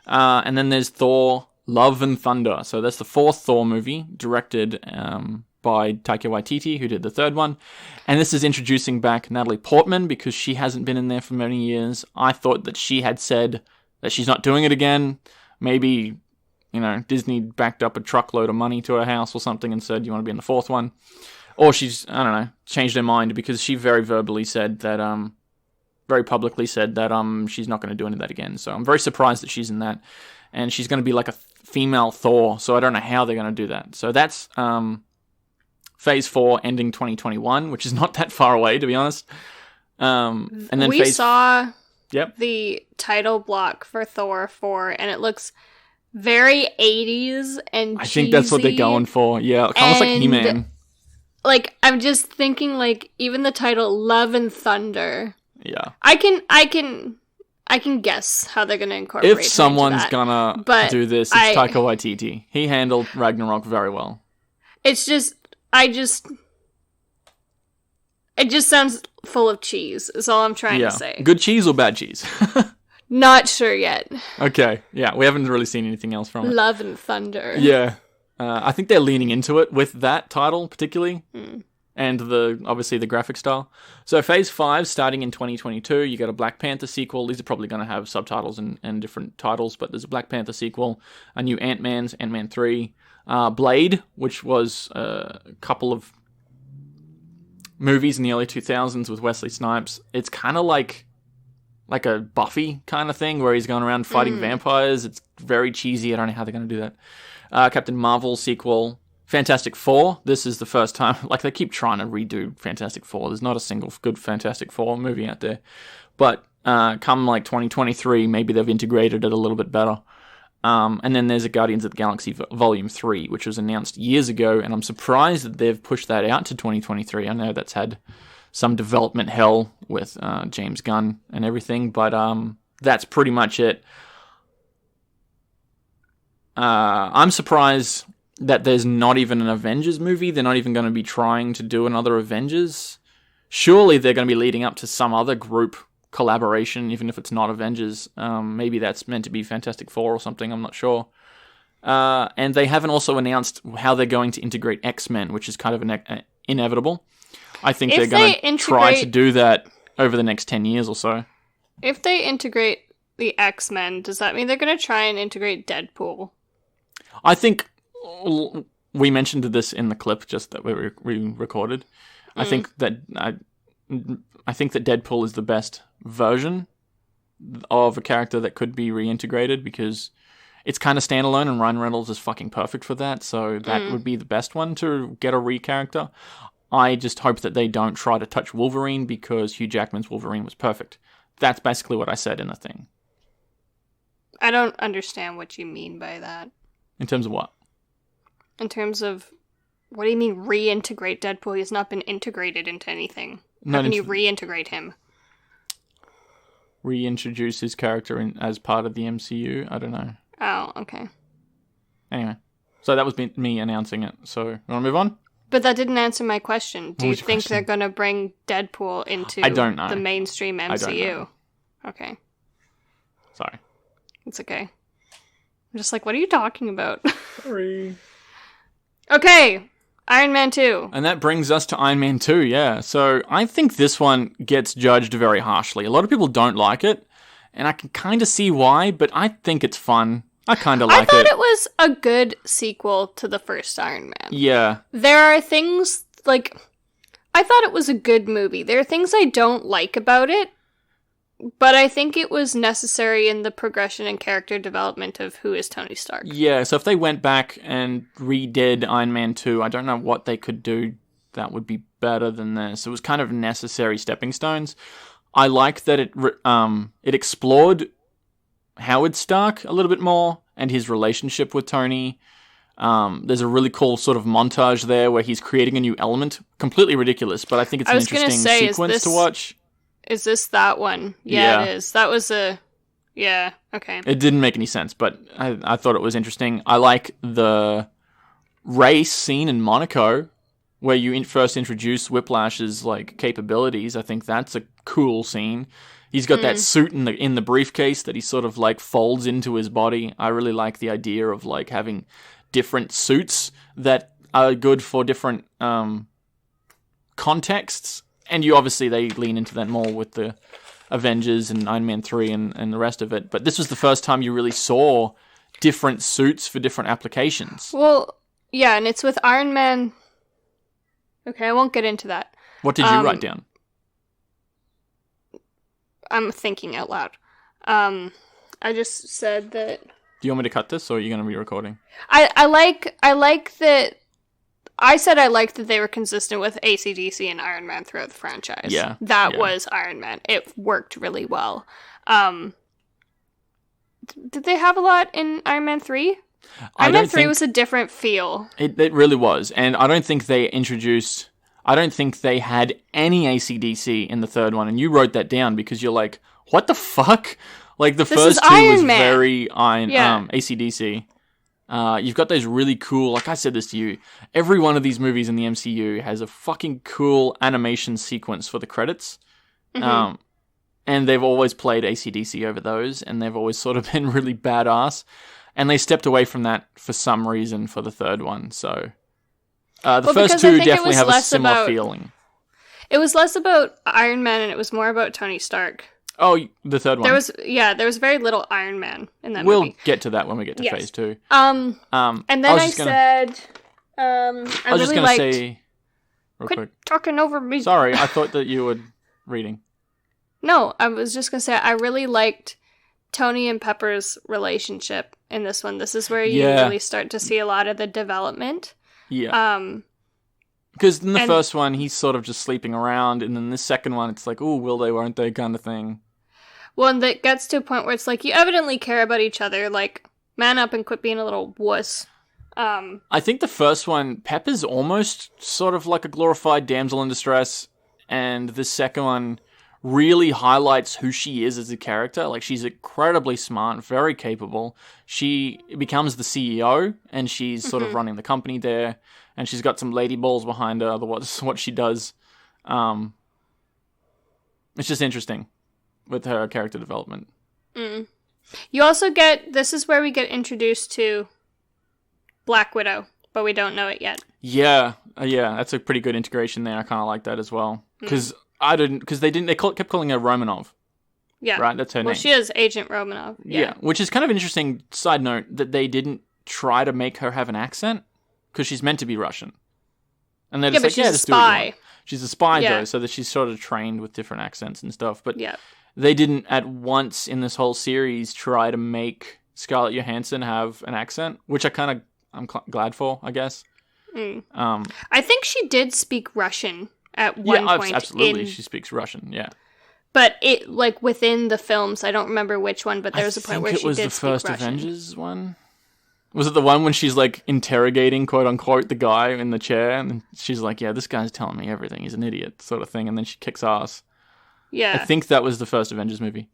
And then there's Thor, Love and Thunder. So that's the fourth Thor movie, directed by Taika Waititi, who did the third one. And this is introducing back Natalie Portman because she hasn't been in there for many years. I thought that she had said that she's not doing it again. Maybe, Disney backed up a truckload of money to her house or something and said, you want to be in the fourth one? Or she's, changed her mind because she very verbally said that, very publicly said that she's not going to do any of that again. So I'm very surprised that she's in that. And she's going to be like a female Thor, so I don't know how they're going to do that. So that's Phase 4 ending 2021, which is not that far away, to be honest. And then we saw Yep. the title block for Thor 4, and it looks very 80s and cheesy. I think that's what they're going for. Yeah, almost like He-Man. Like, I'm just thinking, like, even the title Love and Thunder. Yeah. I can guess how they're going to incorporate If someone's gonna do this, it's Taika Waititi. He handled Ragnarok very well. It's just, it just sounds full of cheese, is all I'm trying to say. Good cheese or bad cheese? Not sure yet. Okay, yeah, we haven't really seen anything else from it. Love and Thunder. Yeah. I think they're leaning into it with that title, particularly. And obviously the graphic style. So Phase 5, starting in 2022, you got a Black Panther sequel. These are probably going to have subtitles and different titles, but there's a Black Panther sequel, a new Ant-Man 3, Blade, which was a couple of movies in the early 2000s with Wesley Snipes. It's kind of like a Buffy kind of thing, where he's going around fighting vampires. It's very cheesy. I don't know how they're going to do that. Captain Marvel sequel. Fantastic Four. This is the first time, like, they keep trying to redo Fantastic Four. There's not a single good Fantastic Four movie out there. But come like 2023, maybe they've integrated it a little bit better. And then there's a Guardians of the Galaxy Volume 3, which was announced years ago, and I'm surprised that they've pushed that out to 2023. I know that's had some development hell with James Gunn and everything, but that's pretty much it. I'm surprised that there's not even an Avengers movie. They're not even going to be trying to do another Avengers. Surely they're going to be leading up to some other group collaboration, even if it's not Avengers. Maybe that's meant to be Fantastic Four or something, I'm not sure. And they haven't also announced how they're going to integrate X-Men, which is kind of inevitable. I think they're going to try to do that over the next 10 years or so. If they integrate the X-Men, does that mean they're going to try and integrate Deadpool? I think we mentioned this in the clip just that we recorded. I think that Deadpool is the best version of a character that could be reintegrated because it's kind of standalone and Ryan Reynolds is fucking perfect for that. So that would be the best one to get a re-character. I just hope that they don't try to touch Wolverine because Hugh Jackman's Wolverine was perfect. That's basically what I said in the thing. I don't understand what you mean by that. In terms of what? In terms of, what do you mean reintegrate Deadpool? He's not been integrated into anything. How can you reintegrate him? Reintroduce his character as part of the MCU? I don't know. Oh, okay. Anyway, so that was me announcing it. So, you want to move on? But that didn't answer my question. Do you think they're going to bring Deadpool into the mainstream MCU? I don't know. Okay. Sorry. It's okay. I'm just like, what are you talking about? Sorry. Okay, Iron Man 2. And that brings us to Iron Man 2, yeah. So I think this one gets judged very harshly. A lot of people don't like it, and I can kind of see why, but I think it's fun. I kind of like it. I thought it was a good sequel to the first Iron Man. Yeah. There are things, like, I thought it was a good movie. There are things I don't like about it, but I think it was necessary in the progression and character development of who is Tony Stark. Yeah, so if they went back and redid Iron Man 2, I don't know what they could do that would be better than this. It was kind of necessary stepping stones. I like that it explored Howard Stark a little bit more and his relationship with Tony. There's a really cool sort of montage there where he's creating a new element. Completely ridiculous, but I think it's an interesting sequence to watch. Is this that one? Yeah, it is. That was a... Yeah, okay. It didn't make any sense, but I thought it was interesting. I like the race scene in Monaco, where you first introduce Whiplash's like capabilities. I think that's a cool scene. He's got that suit in the briefcase that he sort of like folds into his body. I really like the idea of like having different suits that are good for different contexts. And they lean into that more with the Avengers and Iron Man 3 and the rest of it. But this was the first time you really saw different suits for different applications. Well, yeah, and it's with Iron Man... Okay, I won't get into that. What did you write down? I'm thinking out loud. I just said that... Do you want me to cut this, or are you going to be recording? I like that... I said I liked that they were consistent with AC/DC and Iron Man throughout the franchise. Yeah. That was Iron Man. It worked really well. Did they have a lot in Iron Man 3? Iron Man 3 was a different feel. It really was. And I don't think they had any AC/DC in the third one. And you wrote that down because you're like, what the fuck? Like, the first two was very AC/DC. You've got those really cool, like I said this to you, every one of these movies in the MCU has a fucking cool animation sequence for the credits. And they've always played AC/DC over those, and they've always sort of been really badass. And they stepped away from that for some reason for the third one, so... the first two definitely have a similar feeling. It was less about Iron Man, and it was more about Tony Stark. Oh, the third one. There was very little Iron Man in that movie. We'll get to that when we get to phase 2. And then I said, I was just going to say, quit talking over me. Sorry, I thought that you were reading. No, I was just going to say, I really liked Tony and Pepper's relationship in this one. This is where you really start to see a lot of the development. Yeah. Because in the first one, he's sort of just sleeping around, and then the second one, it's like, oh, will they, won't they, kind of thing. Well, and that gets to a point where it's like, you evidently care about each other, like, man up and quit being a little wuss. I think the first one, Pepper's almost sort of like a glorified damsel in distress, and the second one really highlights who she is as a character. Like, she's incredibly smart, very capable. She becomes the CEO, and she's sort of running the company there, and she's got some lady balls behind her, what she does. It's just interesting with her character development. You also get, this is where we get introduced to Black Widow, but we don't know it yet. Yeah, that's a pretty good integration there. I kind of like that as well. Because they kept calling her Romanov. Yeah. Right, that's her name. Well, she is Agent Romanov. Yeah, which is kind of interesting, side note, that they didn't try to make her have an accent, because she's meant to be Russian. And they're just but she's a just spy. Do it. She's a spy, though, so that she's sort of trained with different accents and stuff. But yeah. They didn't, at once in this whole series, try to make Scarlett Johansson have an accent, which I'm glad for, I guess. I think she did speak Russian at one point. Absolutely, she speaks Russian, yeah. But it, like, within the films, I don't remember which one, but there was a point where she did speak Russian. it was the first Avengers one? Was it the one when she's, like, interrogating, quote-unquote, the guy in the chair, and she's like, yeah, this guy's telling me everything, he's an idiot, sort of thing, and then she kicks ass. Yeah. I think that was the first Avengers movie.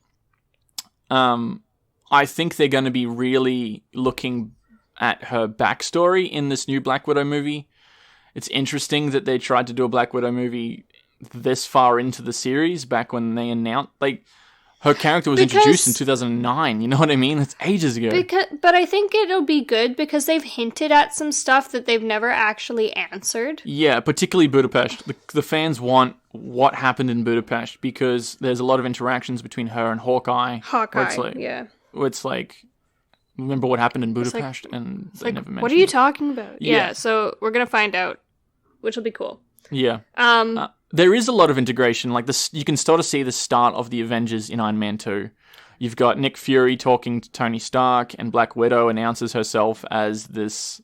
I think they're going to be really looking at her backstory in this new Black Widow movie. It's interesting that they tried to do a Black Widow movie this far into the series, back when they announced, like, her character was introduced in 2009, you know what I mean? That's ages ago. But I think it'll be good because they've hinted at some stuff that they've never actually answered. Yeah, particularly Budapest. The fans want what happened in Budapest, because there's a lot of interactions between her and Hawkeye. Yeah. It's like, remember what happened in Budapest? And they never mentioned what are you talking about? Yeah. Yeah, so we're going to find out, which will be cool. Yeah. There is a lot of integration. Like, this, you can sort of see the start of the Avengers in Iron Man 2. You've got Nick Fury talking to Tony Stark, and Black Widow announces herself as this,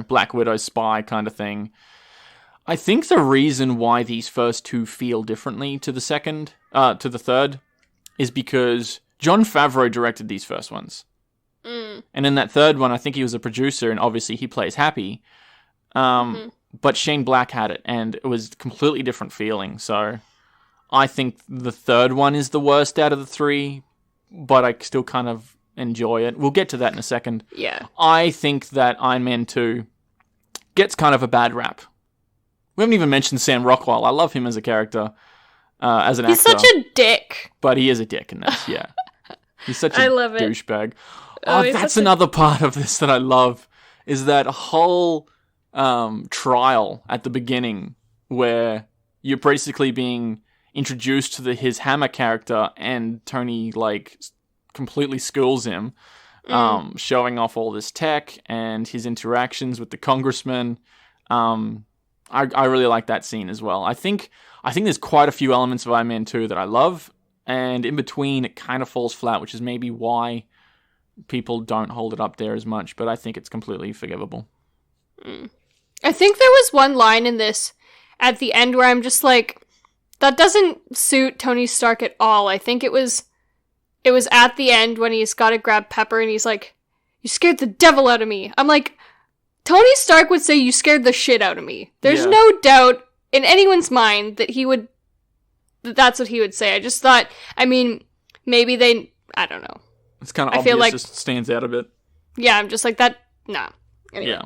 Black Widow spy kind of thing. I think the reason why these first two feel differently to the third, is because Jon Favreau directed these first ones. And in that third one, I think he was a producer, and obviously he plays Happy. But Shane Black had it, and it was a completely different feeling. So I think the third one is the worst out of the three, but I still kind of enjoy it. We'll get to that in a second. Yeah. I think that Iron Man 2 gets kind of a bad rap. We haven't even mentioned Sam Rockwell. I love him as a character, as an actor. He's such a dick. But he is a dick in this, yeah. He's such a douchebag. That's another part of this that I love, is that whole trial at the beginning where you're basically being introduced to his Hammer character, and Tony, like, completely schools him, showing off all this tech and his interactions with the congressman. I really like that scene as well. I think there's quite a few elements of Iron Man 2 that I love, and in between it kind of falls flat, which is maybe why people don't hold it up there as much, but I think it's completely forgivable. I think there was one line in this at the end where I'm just like, that doesn't suit Tony Stark at all. I think it was at the end when he's got to grab Pepper and he's like, you scared the devil out of me. I'm like, Tony Stark would say you scared the shit out of me. There's no doubt in anyone's mind that that's what he would say. I just thought, maybe I don't know. It's kind of obvious, like, just stands out a bit. Yeah, I'm just like, that, nah. Anyway. Yeah.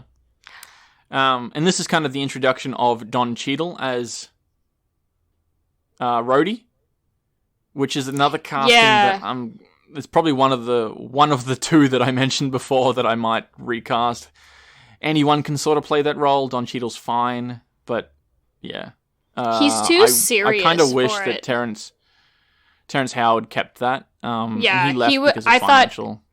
And this is kind of the introduction of Don Cheadle as Rhodey, which is another casting that it's probably one of the two that I mentioned before that I might recast. Anyone can sort of play that role. Don Cheadle's fine, but yeah. He's too serious. I kind of wish that Terrence Howard kept that. Yeah, he left because of financial.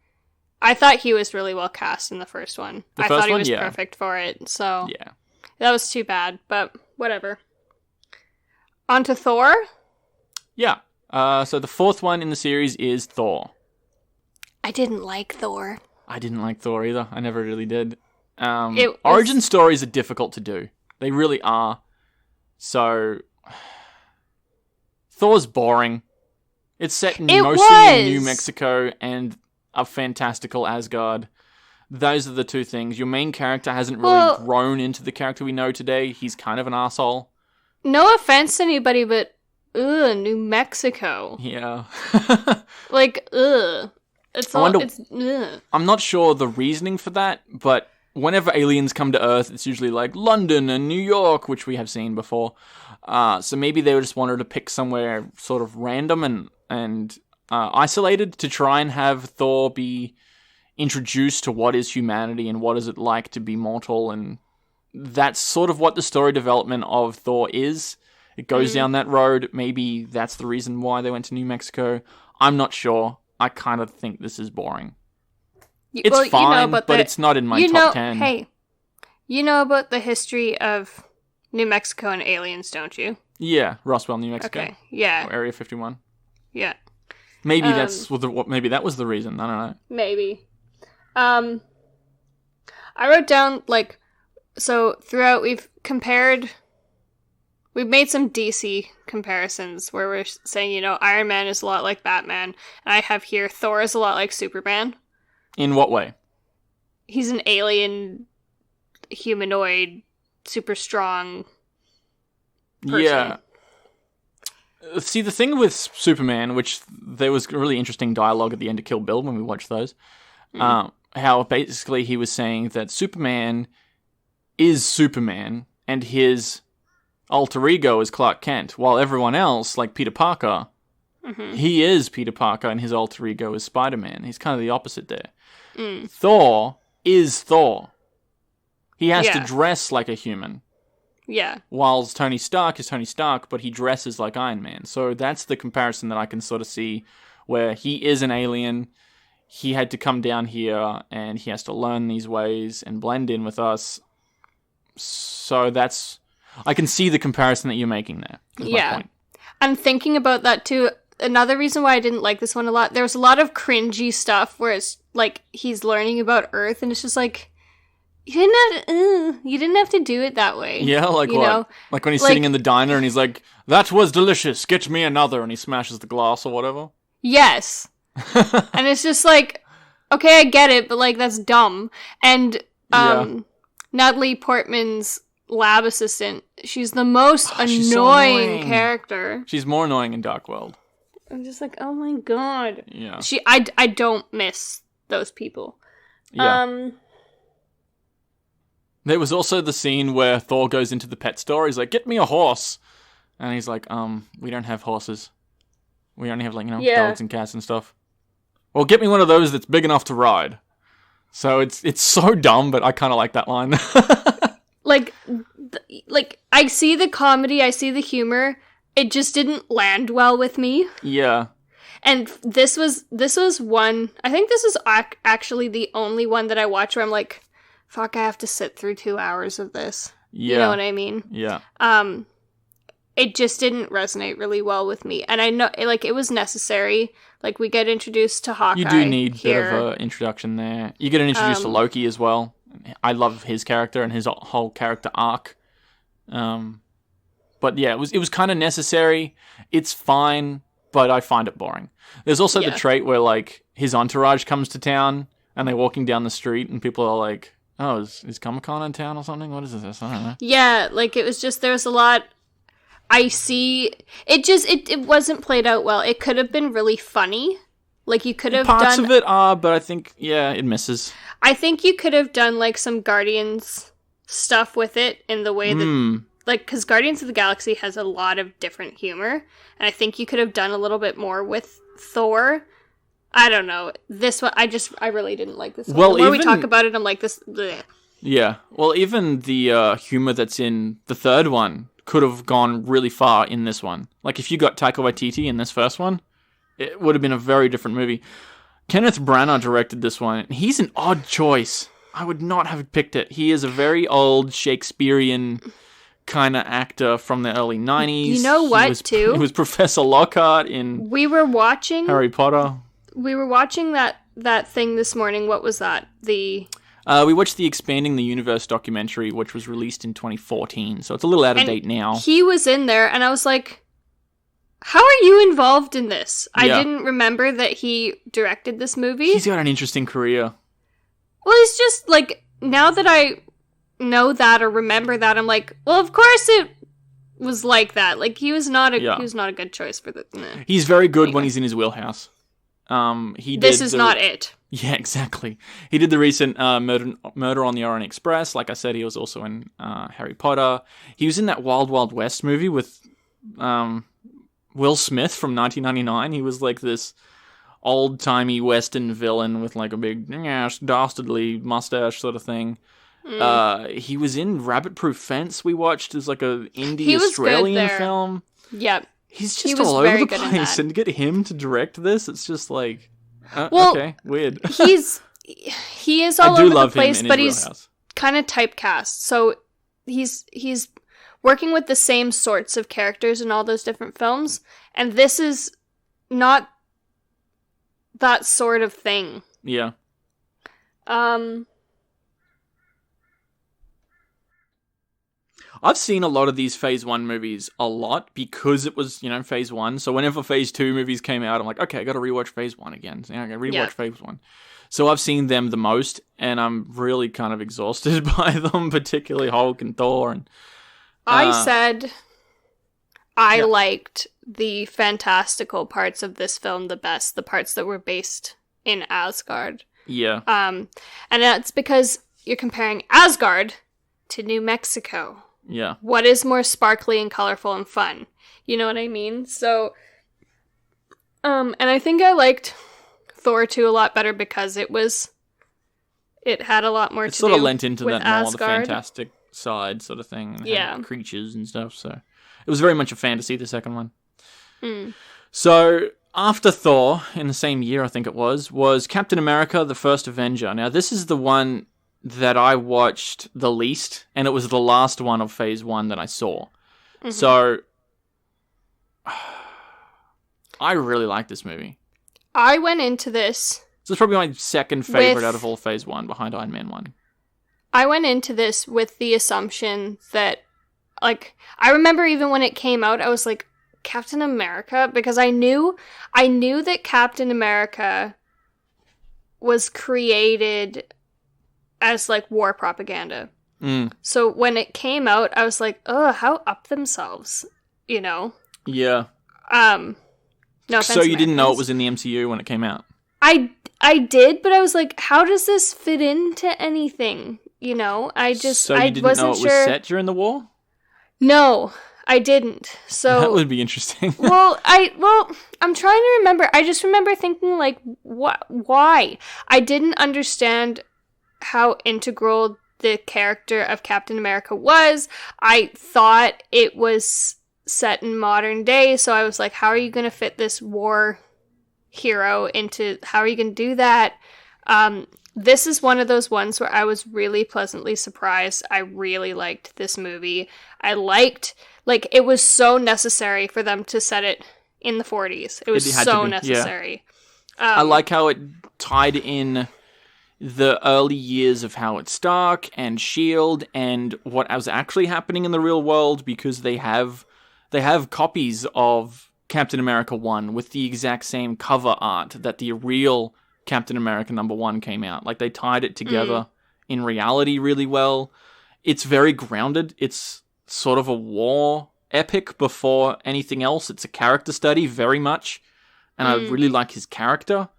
I thought he was really well cast in the first one. I thought he was perfect for it, so yeah, that was too bad, but whatever. On to Thor? Yeah. So the fourth one in the series is Thor. I didn't like Thor. I didn't like Thor either. I never really did. Origin stories are difficult to do. They really are. So Thor's boring. It's set mostly in New Mexico and a fantastical Asgard. Those are the two things. Your main character hasn't really grown into the character we know today. He's kind of an asshole. No offense to anybody, but ugh, New Mexico. Yeah. Like, ugh. It's all, it's, ugh. I'm not sure the reasoning for that, but whenever aliens come to Earth, it's usually like London and New York, which we have seen before. So maybe they just wanted to pick somewhere sort of random and isolated to try and have Thor be introduced to what is humanity and what is it like to be mortal, and that's sort of what the story development of Thor is. It goes down that road. Maybe that's the reason why they went to New Mexico. I'm not sure. I kind of think this is boring. It's fine, but it's not in my top 10. Hey, you know about the history of New Mexico and aliens, don't you? Yeah, Roswell, New Mexico. Okay, yeah. Or Area 51. Yeah. Maybe maybe that was the reason. I don't know. Maybe. I wrote down, like, so throughout we've made some DC comparisons where we're saying, you know, Iron Man is a lot like Batman, and I have here Thor is a lot like Superman. In what way? He's an alien, humanoid, super strong person. Yeah. See, the thing with Superman, which there was really interesting dialogue at the end of Kill Bill when we watched those, how basically he was saying that Superman is Superman and his alter ego is Clark Kent, while everyone else, like Peter Parker, he is Peter Parker and his alter ego is Spider-Man. He's kind of the opposite there. Thor is Thor. He has to dress like a human. Yeah. Whilst Tony Stark is Tony Stark, but he dresses like Iron Man. So that's the comparison that I can sort of see, where he is an alien. He had to come down here and he has to learn these ways and blend in with us. So that's... I can see the comparison that you're making there. Yeah. My point. I'm thinking about that too. Another reason why I didn't like this one a lot, there was a lot of cringy stuff where it's like he's learning about Earth and it's just like, you didn't have to do it that way. Yeah, like you what? know? Like when he's sitting in the diner and he's like, that was delicious, get me another, and he smashes the glass or whatever. Yes. And it's just like, okay, I get it, but like that's dumb. And Natalie Portman's lab assistant, she's the most annoying character. She's more annoying in Dark World. I'm just like, oh my god. Yeah. I don't miss those people. Yeah. There was also the scene where Thor goes into the pet store. He's like, get me a horse. And he's like, we don't have horses. We only have, like, dogs and cats and stuff. Well, get me one of those that's big enough to ride. So it's so dumb, but I kind of like that line. Like, I see the comedy, I see the humor. It just didn't land well with me. Yeah. And this was one, I think this is actually the only one that I watch where I'm like, fuck, I have to sit through 2 hours of this. Yeah. You know what I mean? Yeah. It just didn't resonate really well with me. And I know, like, it was necessary. Like, we get introduced to Hawkeye. You do need a bit of an introduction there. You get introduced to Loki as well. I love his character and his whole character arc. But yeah, it was kind of necessary. It's fine, but I find it boring. There's also the trait where, like, his entourage comes to town and they're walking down the street and people are like, oh, is Comic-Con in town or something? What is this? I don't know. Yeah, like, it was just, there was a lot... I see... It wasn't played out well. It could have been really funny. Like, you could have Parts of it are, but I think, it misses. I think you could have done, like, some Guardians stuff with it in the way that... Like, because Guardians of the Galaxy has a lot of different humor. And I think you could have done a little bit more with Thor. I don't know. This one, I really didn't like this one. Well, the more we talk about it, I'm like, this... Bleh. Yeah. Well, even the humor that's in the third one could have gone really far in this one. Like, if you got Taika Waititi in this first one, it would have been a very different movie. Kenneth Branagh directed this one. He's an odd choice. I would not have picked it. He is a very old Shakespearean kind of actor from the early 90s. You know what, too? He was Professor Lockhart in Harry Potter. We were watching that thing this morning. What was that? We watched the Expanding the Universe documentary, which was released in 2014, so it's a little out of date now. He was in there, and I was like, how are you involved in this? I didn't remember that he directed this movie. He's got an interesting career. Well, he's just, like, now that I know that or remember that, I'm like, well, of course was like that. Like, he was not a good choice for the... Nah. He's very good when he's in his wheelhouse. This is not it. Yeah, exactly. He did the recent Murder on the Orient Express. Like I said, he was also in Harry Potter. He was in that Wild Wild West movie with Will Smith from 1999. He was like this old-timey Western villain with like a big dastardly mustache sort of thing. He was in Rabbit Proof Fence. We watched as like a indie Australian film. Yep. He's just all over the place, and to get him to direct this, it's just like, okay, weird. He is all over the place, but he's kind of typecast. So he's working with the same sorts of characters in all those different films, and this is not that sort of thing. Yeah. I've seen a lot of these Phase 1 movies a lot because it was, Phase 1. So whenever Phase 2 movies came out, I'm like, okay, I got to rewatch Phase 1 again. So I got to rewatch Phase 1. So I've seen them the most, and I'm really kind of exhausted by them, particularly Hulk and Thor. And I said I liked the fantastical parts of this film the best, the parts that were based in Asgard. Yeah. And that's because you're comparing Asgard to New Mexico. Yeah. What is more sparkly and colorful and fun? You know what I mean? So, and I think I liked Thor 2 a lot better because it had a lot more to do with Asgard. It sort of lent into that more, the fantastic side sort of thing. And yeah. Creatures and stuff, so it was very much a fantasy, the second one. So, after Thor, in the same year I think it was Captain America, the First Avenger. Now, this is the one that I watched the least, and it was the last one of Phase 1 that I saw. So, I really like this movie. I went into this... This is probably my second favourite out of all Phase 1, behind Iron Man 1. I went into this with the assumption that, like, I remember even when it came out, I was like, Captain America? Because I knew that Captain America was created as like war propaganda. So when it came out, I was like, oh, how up themselves, Yeah. No offense, so you didn't know it was in the MCU when it came out? I did, but I was like, how does this fit into anything? So you didn't know it was set during the war? No, I didn't. So that would be interesting. I'm trying to remember. I just remember thinking like, why? I didn't understand how integral the character of Captain America was. I thought it was set in modern day, so I was like, how are you going to fit this war hero into, how are you going to do that? This is one of those ones where I was really pleasantly surprised. I really liked this movie. I liked, like, it was so necessary for them to set it in the 40s. It was so necessary. Yeah. I like how it tied in the early years of Howard Stark and S.H.I.E.L.D. and what was actually happening in the real world, because they have copies of Captain America 1 with the exact same cover art that the real Captain America #1 came out. Like, they tied it together in reality really well. It's very grounded. It's sort of a war epic before anything else. It's a character study, very much. And I really like his character.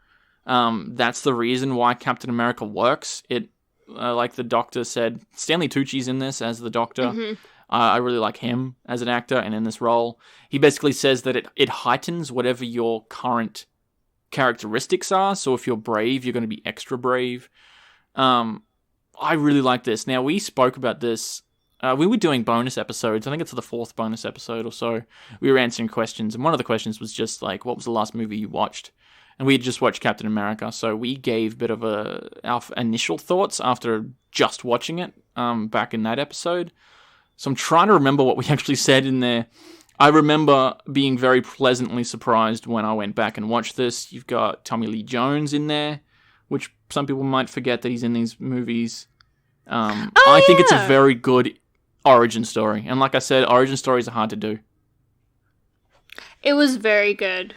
That's the reason why Captain America works. It, like the Doctor said, Stanley Tucci's in this as the Doctor. I really like him as an actor and in this role. He basically says that it heightens whatever your current characteristics are. So if you're brave, you're going to be extra brave. I really like this. Now, we spoke about this. We were doing bonus episodes. I think it's the 4th bonus episode or so. We were answering questions, and one of the questions was just like, what was the last movie you watched? And we had just watched Captain America, so we gave a bit of our initial thoughts after just watching it back in that episode. So I'm trying to remember what we actually said in there. I remember being very pleasantly surprised when I went back and watched this. You've got Tommy Lee Jones in there, which some people might forget that he's in these movies. I think it's a very good origin story. And like I said, origin stories are hard to do. It was very good.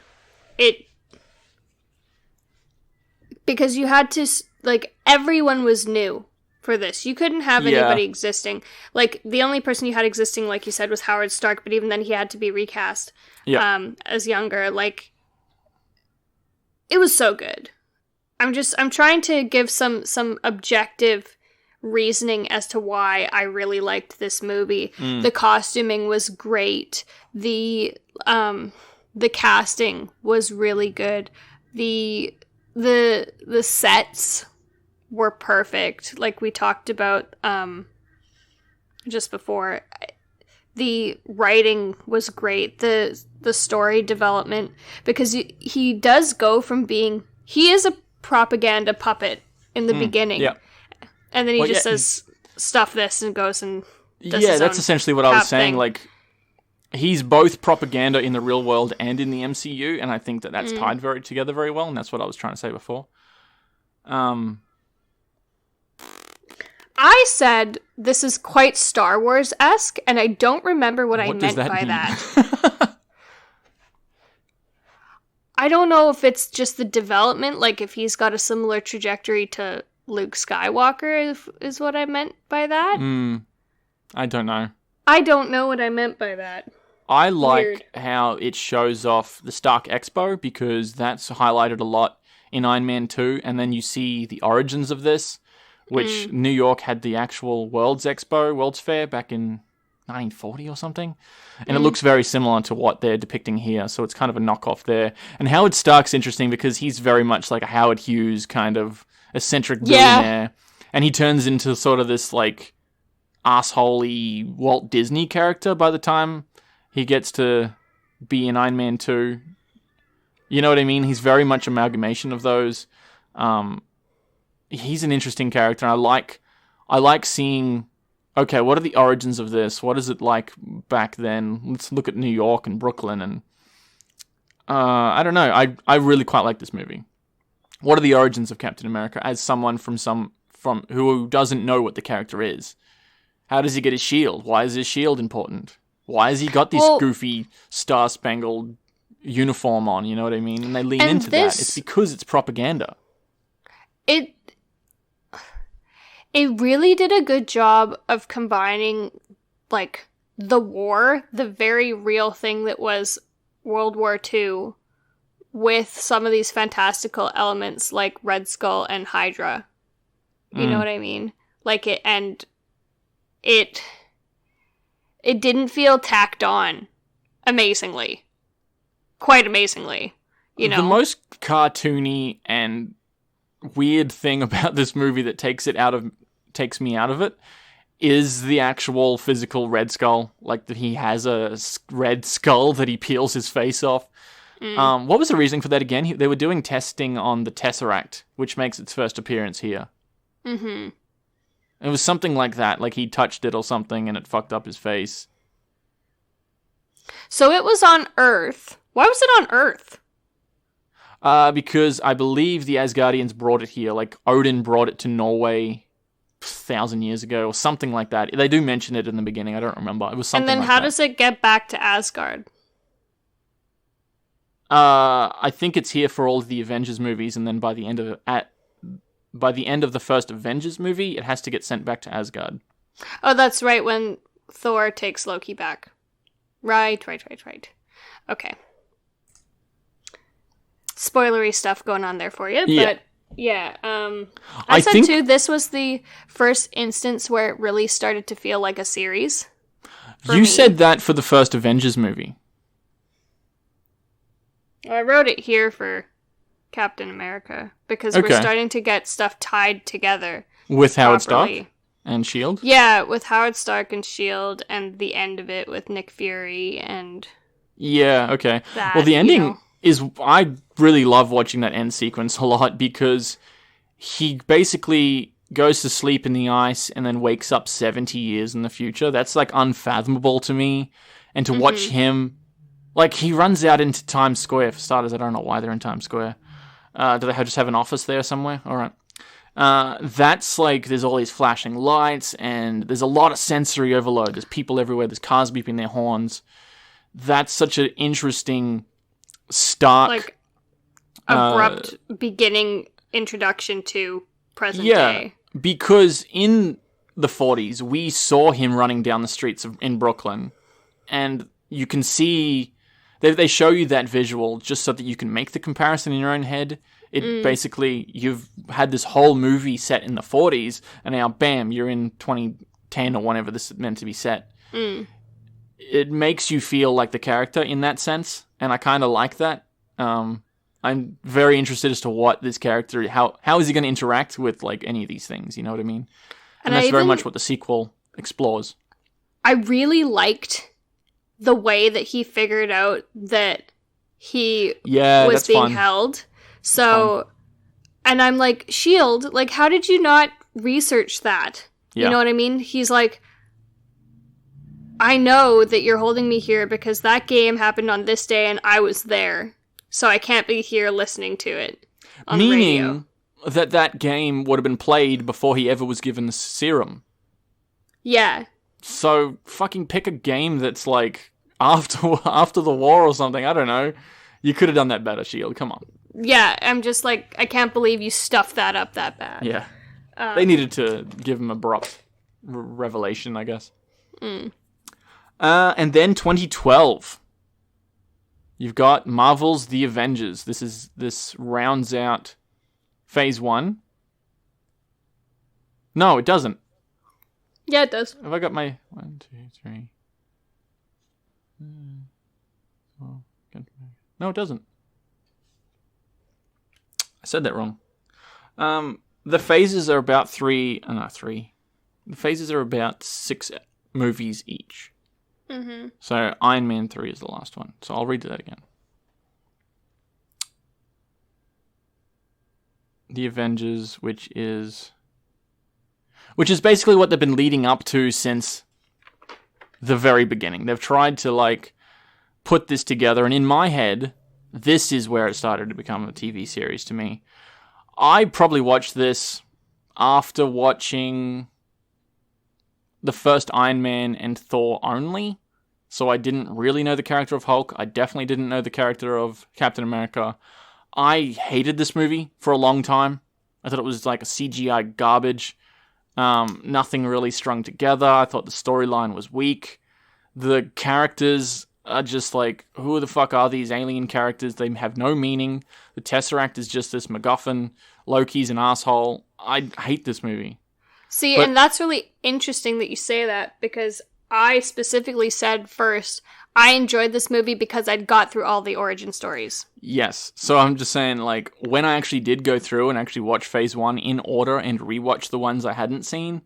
Because you had to, like, everyone was new for this. You couldn't have anybody existing. Like, the only person you had existing, like you said, was Howard Stark, but even then he had to be recast as younger. Like, it was so good. I'm trying to give some objective reasoning as to why I really liked this movie. The costuming was great. The casting was really good. The sets were perfect, like we talked about just before. The writing was great. The story development, because he does go from being, he is a propaganda puppet in the beginning, and then he says stuff this and goes and does his that's own essentially what I was saying. thing. Like, he's both propaganda in the real world and in the MCU, and I think that's tied together very well, and that's what I was trying to say before. I said this is quite Star Wars-esque, and I don't remember what I meant by that. I don't know if it's just the development, like if he's got a similar trajectory to Luke Skywalker is what I meant by that. I don't know. I don't know what I meant by that. I like how it shows off the Stark Expo, because that's highlighted a lot in Iron Man 2, and then you see the origins of this, which New York had the actual World's Fair back in 1940 or something. And it looks very similar to what they're depicting here, so it's kind of a knockoff there. And Howard Stark's interesting because he's very much like a Howard Hughes kind of eccentric billionaire. And he turns into sort of this, like, assholey Walt Disney character by the time he gets to be in Iron Man 2. You know what I mean? He's very much amalgamation of those. He's an interesting character. I like seeing, okay, what are the origins of this? What is it like back then? Let's look at New York and Brooklyn, and I don't know. I really quite like this movie. What are the origins of Captain America as someone from who doesn't know what the character is? How does he get his shield? Why is his shield important? Why has he got this goofy star-spangled uniform on? You know what I mean? And they lean into that. It's because it's propaganda. It really did a good job of combining, like, the war, the very real thing that was World War II, with some of these fantastical elements like Red Skull and Hydra. You know what I mean? Like, it didn't feel tacked on amazingly. Quite amazingly, you know? The most cartoony and weird thing about this movie that takes me out of it is the actual physical Red Skull. Like, that he has a red skull that he peels his face off. What was the reason for that again? They were doing testing on the Tesseract, which makes its first appearance here. It was something like that, like he touched it or something and it fucked up his face. So it was on Earth. Why was it on Earth? Because I believe the Asgardians brought it here. Like, Odin brought it to Norway 1,000 years ago or something like that. They do mention it in the beginning. I don't remember. It was something like that. And then how does it get back to Asgard? I think it's here for all of the Avengers movies, and then by the end of the first Avengers movie, it has to get sent back to Asgard. Oh, that's right, when Thor takes Loki back. Right. Okay. Spoilery stuff going on there for you, but yeah. I said too, this was the first instance where it really started to feel like a series. You said that for the first Avengers movie. I wrote it here for Captain America, because we're starting to get stuff tied together. With Howard Stark and S.H.I.E.L.D.? Yeah, with Howard Stark and S.H.I.E.L.D. and the end of it with Nick Fury and... Yeah, okay. Well, the ending is... I really love watching that end sequence a lot, because he basically goes to sleep in the ice and then wakes up 70 years in the future. That's, like, unfathomable to me. And to watch him... Like, he runs out into Times Square, for starters. I don't know why they're in Times Square. Do they just have an office there somewhere? All right. That's like, there's all these flashing lights, and there's a lot of sensory overload. There's people everywhere. There's cars beeping their horns. That's such an interesting, stark... Like, abrupt beginning introduction to present day. because in the 40s, we saw him running down the streets in Brooklyn, and you can see they show you that visual just so that you can make the comparison in your own head. Basically, you've had this whole movie set in the 40s, and now, bam, you're in 2010 or whenever this is meant to be set. It makes you feel like the character in that sense, and I kind of like that. I'm very interested as to what this character, how is he going to interact with like any of these things, you know what I mean? And that's very much what the sequel explores. I really liked the way that he figured out that he was being held. So, and I'm like, S.H.I.E.L.D., like, how did you not research that? Yeah. You know what I mean? He's like, I know that you're holding me here because that game happened on this day and I was there. So I can't be here listening to it on the radio. Meaning that game would have been played before he ever was given the serum. Yeah. So fucking pick a game that's like after the war or something. I don't know. You could have done that better, S.H.I.E.L.D. Come on. Yeah, I'm just like, I can't believe you stuffed that up that bad. Yeah. They needed to give him a abrupt revelation, I guess. And then 2012. You've got Marvel's The Avengers. This rounds out Phase 1. No, it doesn't. Yeah, it does. Have I got my 1, 2, 3? No, it doesn't. I said that wrong. The phases are about three. The phases are about 6 movies each. Mm-hmm. So Iron Man 3 is the last one. So I'll read that again. The Avengers, which is basically what they've been leading up to since the very beginning. They've tried to like put this together, and in my head, this is where it started to become a TV series to me. I probably watched this after watching the first Iron Man and Thor only, so I didn't really know the character of Hulk. I definitely didn't know the character of Captain America. I hated this movie for a long time. I thought it was like a CGI garbage. Nothing really strung together. I thought the storyline was weak. The characters are just like, who the fuck are these alien characters? They have no meaning. The Tesseract is just this MacGuffin. Loki's an asshole. I hate this movie. See, and that's really interesting that you say that, because I specifically said first, I enjoyed this movie because I'd got through all the origin stories. Yes. So I'm just saying, like, when I actually did go through and actually watch Phase 1 in order and rewatch the ones I hadn't seen,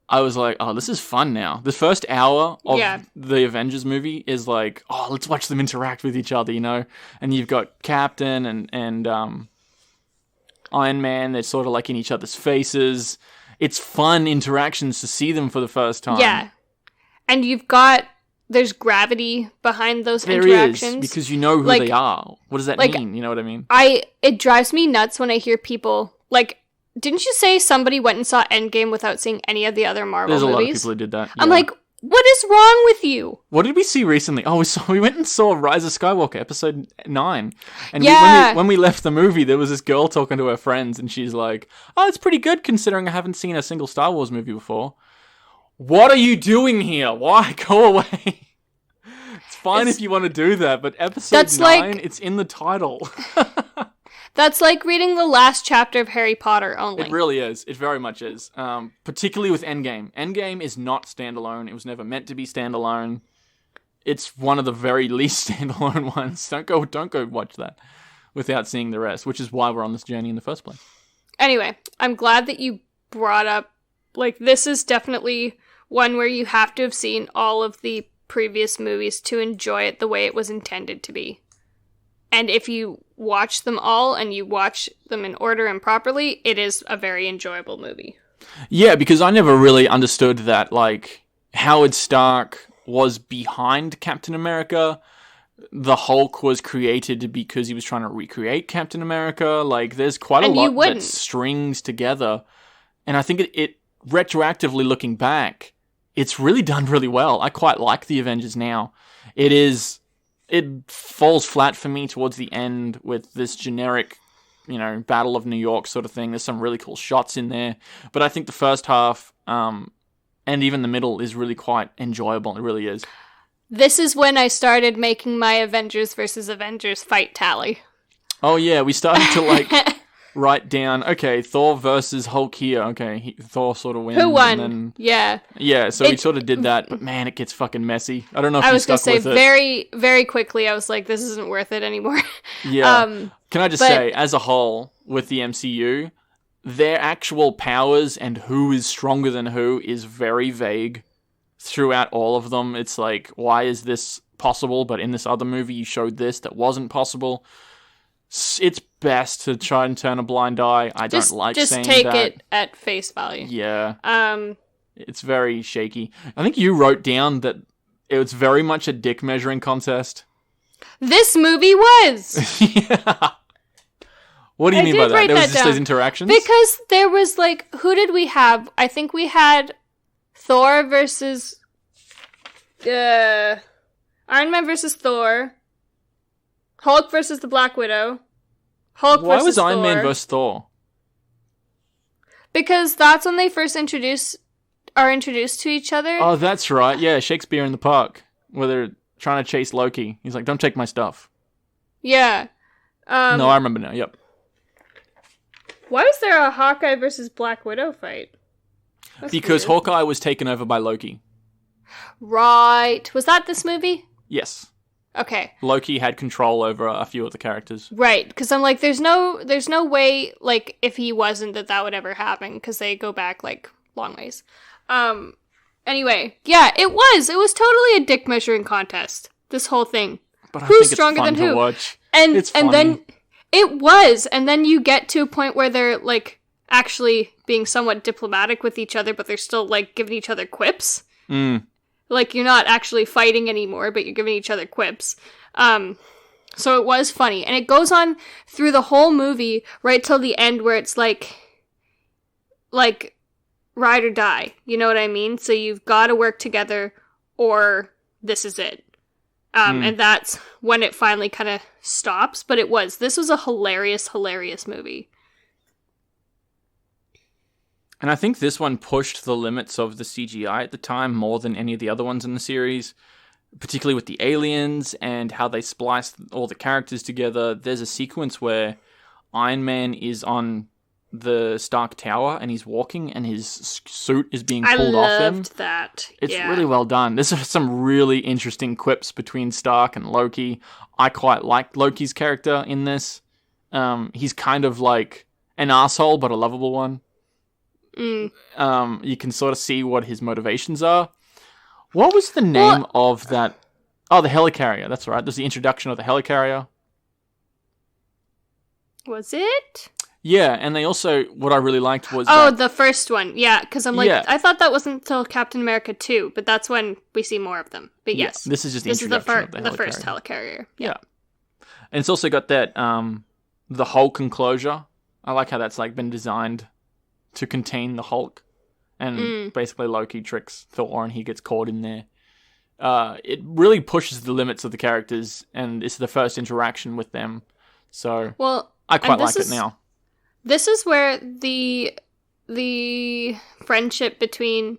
I was like, oh, this is fun now. The first hour of the Avengers movie is like, oh, let's watch them interact with each other, you know? And you've got Captain and Iron Man. They're sort of like in each other's faces. It's fun interactions to see them for the first time. Yeah. And there's gravity behind those there interactions. There is, because you know who they are. What does that mean? You know what I mean? It drives me nuts when I hear people, like, didn't you say somebody went and saw Endgame without seeing any of the other Marvel movies? There's a lot of people who did that. Yeah. I'm like, what is wrong with you? What did we see recently? Oh, we went and saw Rise of Skywalker, episode 9. And when we left the movie, there was this girl talking to her friends, and she's like, oh, it's pretty good considering I haven't seen a single Star Wars movie before. What are you doing here? Why? Go away. It's fine if you want to do that, but episode 9, it's in the title. That's like reading the last chapter of Harry Potter only. It really is. It very much is. Particularly with Endgame. Endgame is not standalone. It was never meant to be standalone. It's one of the very least standalone ones. Don't go watch that without seeing the rest, which is why we're on this journey in the first place. Anyway, I'm glad that you brought up, like, this is definitely one where you have to have seen all of the previous movies to enjoy it the way it was intended to be. And if you watch them all and you watch them in order and properly, it is a very enjoyable movie. Yeah, because I never really understood that, like, Howard Stark was behind Captain America. The Hulk was created because he was trying to recreate Captain America. Like, there's quite a lot that strings together. And I think it retroactively looking back, it's really done really well. I quite like the Avengers now. It falls flat for me towards the end with this generic Battle of New York sort of thing. There's some really cool shots in there. But I think the first half, and even the middle, is really quite enjoyable. It really is. This is when I started making my Avengers versus Avengers fight tally. Oh yeah, we started to write down, okay, Thor versus Hulk here. Okay, Thor sort of wins. Who won? And then, yeah, so we sort of did that, but man, it gets fucking messy. I don't know if you stuck with it. I was going to say, very, very quickly, I was like, this isn't worth it anymore. Yeah. Can I just say, as a whole, with the MCU, their actual powers and who is stronger than who is very vague throughout all of them. It's like, why is this possible, but in this other movie you showed this that wasn't possible? It's best to try and turn a blind eye. I don't like saying that. Just take it at face value. Yeah. It's very shaky. I think you wrote down that it was very much a dick measuring contest. This movie was! Yeah. What do you mean by that? There was just those interactions? Because there was who did we have? I think we had Thor versus Iron Man versus Thor, Hulk versus the Black Widow, Hulk Why versus was Iron Thor. Man versus Thor? Because that's when they first are introduced to each other. Oh, that's right. Yeah, Shakespeare in the Park, where they're trying to chase Loki. He's like, "Don't take my stuff." Yeah. No, I remember now. Yep. Why was there a Hawkeye versus Black Widow fight? That's because weird. Hawkeye was taken over by Loki. Right. Was that this movie? Yes. Okay. Loki had control over a few of the characters. Right, because I'm like, there's no way, if he wasn't, that would ever happen, because they go back, long ways. Anyway, yeah, it was totally a dick measuring contest, this whole thing. But Who's I think stronger it's fun than to who? watch. And it's funny. then, it was, and then you get to a point where they're, actually being somewhat diplomatic with each other, but they're still, giving each other quips. Mm. You're not actually fighting anymore, but you're giving each other quips. So it was funny. And it goes on through the whole movie, right till the end, where it's like, ride or die. You know what I mean? So you've got to work together, or this is it. And that's when it finally kind of stops. But this was a hilarious, hilarious movie. And I think this one pushed the limits of the CGI at the time more than any of the other ones in the series, particularly with the aliens and how they spliced all the characters together. There's a sequence where Iron Man is on the Stark Tower and he's walking and his suit is being pulled off him. I loved that. It's really well done. There's some really interesting quips between Stark and Loki. I quite like Loki's character in this. He's kind of like an asshole, but a lovable one. You can sort of see what his motivations are. What was the name of that? Oh, the helicarrier. That's right. There's the introduction of the helicarrier. Was it? Yeah, and they also, what I really liked was the first one. Yeah, because I'm I thought that wasn't until Captain America 2, but that's when we see more of them. But yes. This is just the introduction of the helicarrier. The first helicarrier. Yeah. And it's also got that, the Hulk enclosure. I like how that's been designed to contain the Hulk. And basically Loki tricks Thor and he gets caught in there. It really pushes the limits of the characters, and it's the first interaction with them. So I quite like it now. This is where the friendship between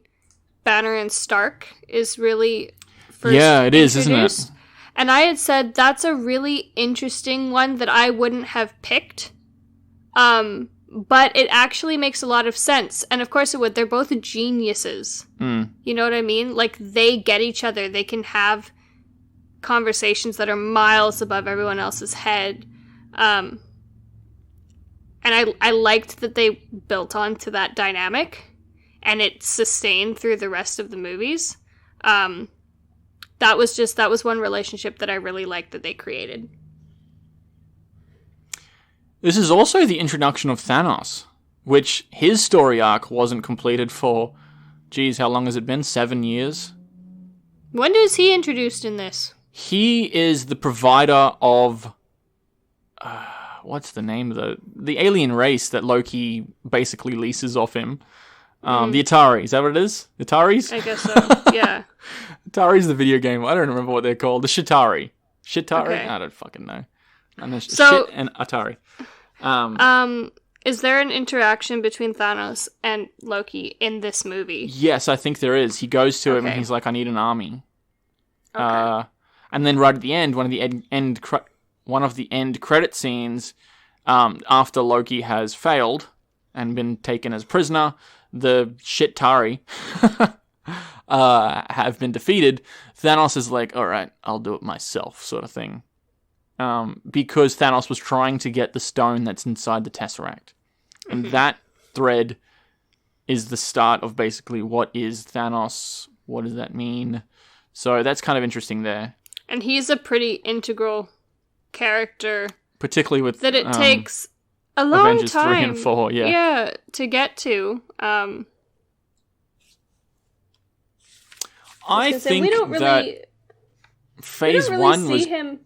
Banner and Stark is really first it is, isn't it? And I had said that's a really interesting one that I wouldn't have picked. But it actually makes a lot of sense. And of course it would. They're both geniuses. You know what I mean? They get each other. They can have conversations that are miles above everyone else's head. And I liked that they built onto that dynamic. And it sustained through the rest of the movies. That was one relationship that I really liked that they created. This is also the introduction of Thanos, which his story arc wasn't completed for, how long has it been? 7 years? When is he introduced in this? He is the provider of, what's the name of the alien race that Loki basically leases off him? The Atari, is that what it is? Ataris? I guess so, yeah. Atari's the video game, I don't remember what they're called. The Shitari. Shitari? Okay. I don't fucking know. And so, shit and Atari. Is there an interaction between Thanos and Loki in this movie? Yes, I think there is. He goes to him and Okay. he's like, I need an army. Okay. And then right at the end, one of the end credit scenes, after Loki has failed and been taken as prisoner, the Shit-Tari have been defeated. Thanos is like, all right, I'll do it myself, sort of thing. Because Thanos was trying to get the stone that's inside the Tesseract. And that thread is the start of basically what is Thanos, what does that mean? So that's kind of interesting there. And he's a pretty integral character. Particularly with... That it takes a long Avengers time. 3 and 4, yeah. Yeah, to get to. I think we don't really, that Phase we don't really 1 see was... him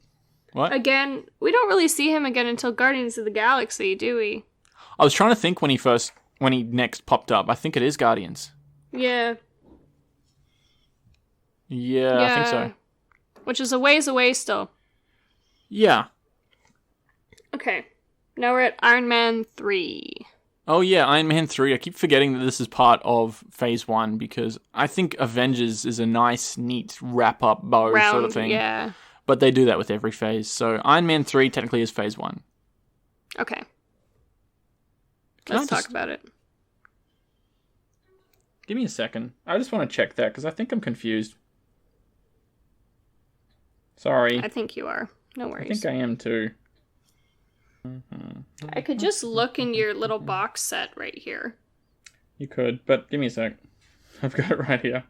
What? again. We don't really see him again until Guardians of the Galaxy, do we? I was trying to think when he next popped up. I think it is Guardians. Yeah. Yeah, I think so. Which is a ways away still. Yeah. Okay. Now we're at Iron Man 3. Oh yeah, Iron Man 3. I keep forgetting that this is part of Phase 1 because I think Avengers is a nice, neat wrap-up bow sort of thing. Yeah. But they do that with every phase. So Iron Man 3 technically is Phase 1. Okay. Let's talk about it. Give me a second. I just want to check that because I think I'm confused. Sorry. I think you are. No I worries. think I am too. I could just look in your little box set right here. You could, but give me a sec. I've got it right here.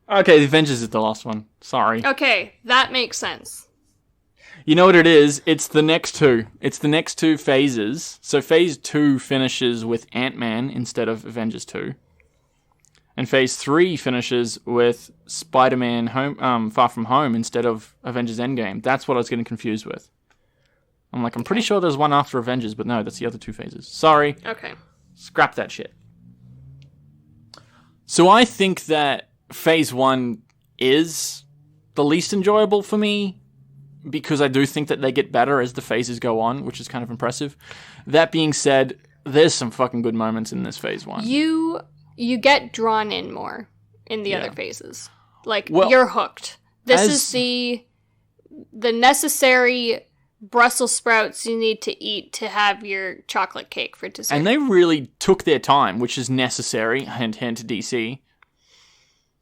Okay, the Avengers is the last one. Sorry. Okay, that makes sense. You know what it is? It's the next two. It's the next two phases. So Phase 2 finishes with Ant-Man instead of Avengers 2. And Phase 3 finishes with Spider-Man Far From Home instead of Avengers Endgame. That's what I was getting confused with. I'm pretty sure there's one after Avengers, but no, that's the other two phases. Sorry. Okay. Scrap that shit. So I think that Phase 1 is the least enjoyable for me because I do think that they get better as the phases go on, which is kind of impressive. That being said, there's some fucking good moments in this Phase 1. You get drawn in more in the other phases. You're hooked. This is the necessary Brussels sprouts you need to eat to have your chocolate cake for dessert. And they really took their time, which is necessary, hint hint DC.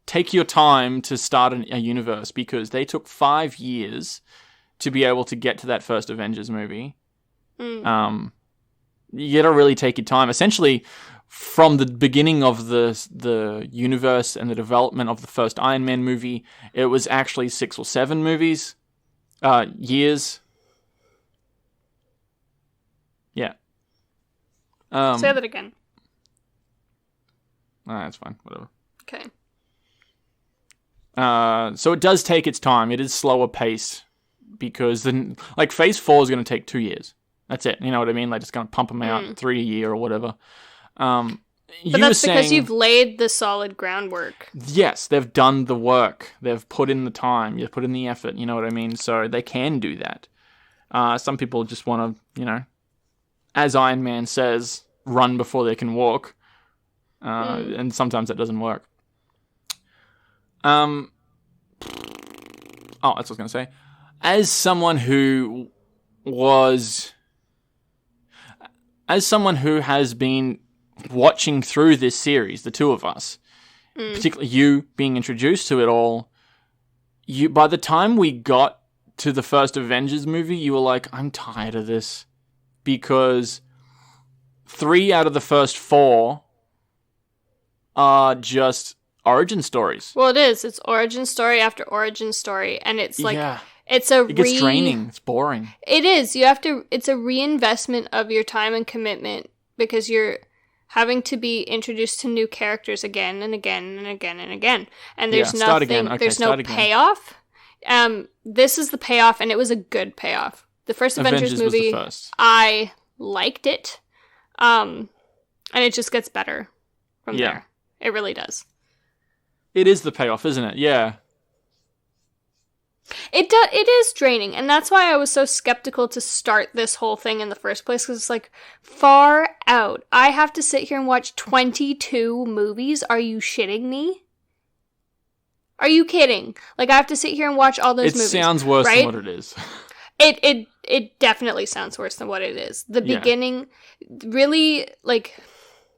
Take your time to start a universe because they took 5 years to be able to get to that first Avengers movie. You gotta really take your time. Essentially, from the beginning of the universe and the development of the first Iron Man movie, it was actually 6 or 7 years. Yeah. Say that again. That's fine. Whatever. Okay. So it does take its time. It is slower paced because Phase 4 is going to take 2 years. That's it. You know what I mean? Like just going to pump them out 3 a year or whatever. But that's because you've laid the solid groundwork. Yes, they've done the work. They've put in the time. You've put in the effort. You know what I mean? So they can do that. Some people just want to, as Iron Man says, run before they can walk. And sometimes that doesn't work. That's what I was going to say. As someone who has been watching through this series, the two of us, particularly you being introduced to it all, by the time we got to the first Avengers movie, you were like, I'm tired of this. Because 3 out of the first 4 are just origin stories. Well, it is. It's origin story after origin story. And it's it gets draining. It's boring. It is. It's a reinvestment of your time and commitment because you're having to be introduced to new characters again and again and again and again. And there's nothing, there's no payoff. This is the payoff, and it was a good payoff. The first Avengers movie, I liked it. And it just gets better from there. It really does. It is the payoff, isn't it? Yeah. It is draining, and that's why I was so skeptical to start this whole thing in the first place, because it's like, far out. I have to sit here and watch 22 movies? Are you shitting me? Are you kidding? Like, I have to sit here and watch all those movies. It sounds worse right? than what it is. It definitely sounds worse than what it is. The beginning, really, like...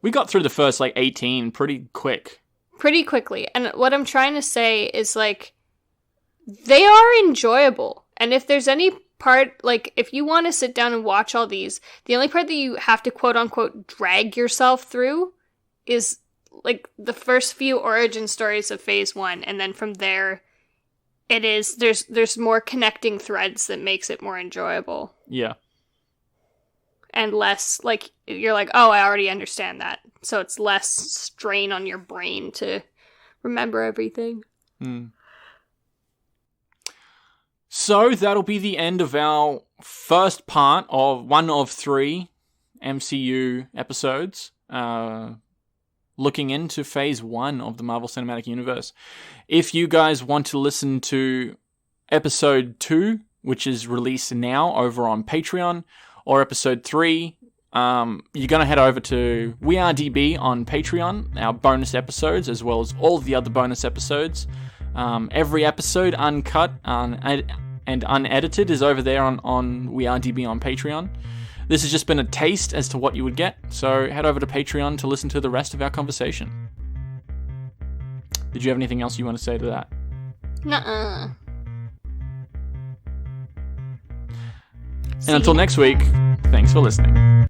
We got through the first, 18 pretty quick. Pretty quickly. And what I'm trying to say is, like, they are enjoyable. And if there's any part, like, if you want to sit down and watch all these, the only part that you have to quote-unquote drag yourself through is, like, the first few origin stories of Phase 1. And then from there... There's more connecting threads that makes it more enjoyable. Yeah. And less, like, you're like, oh, I already understand that. So it's less strain on your brain to remember everything. So that'll be the end of our first part of one of 3 MCU episodes. Looking into Phase 1 of the Marvel Cinematic Universe. If you guys want to listen to Episode 2, which is released now over on Patreon, or Episode 3, you're going to head over to WeAreDB on Patreon, our bonus episodes, as well as all the other bonus episodes. Every episode, uncut and unedited, is over there on WeAreDB on Patreon. This has just been a taste as to what you would get, so head over to Patreon to listen to the rest of our conversation. Did you have anything else you want to say to that? Nuh-uh. And until next week, thanks for listening.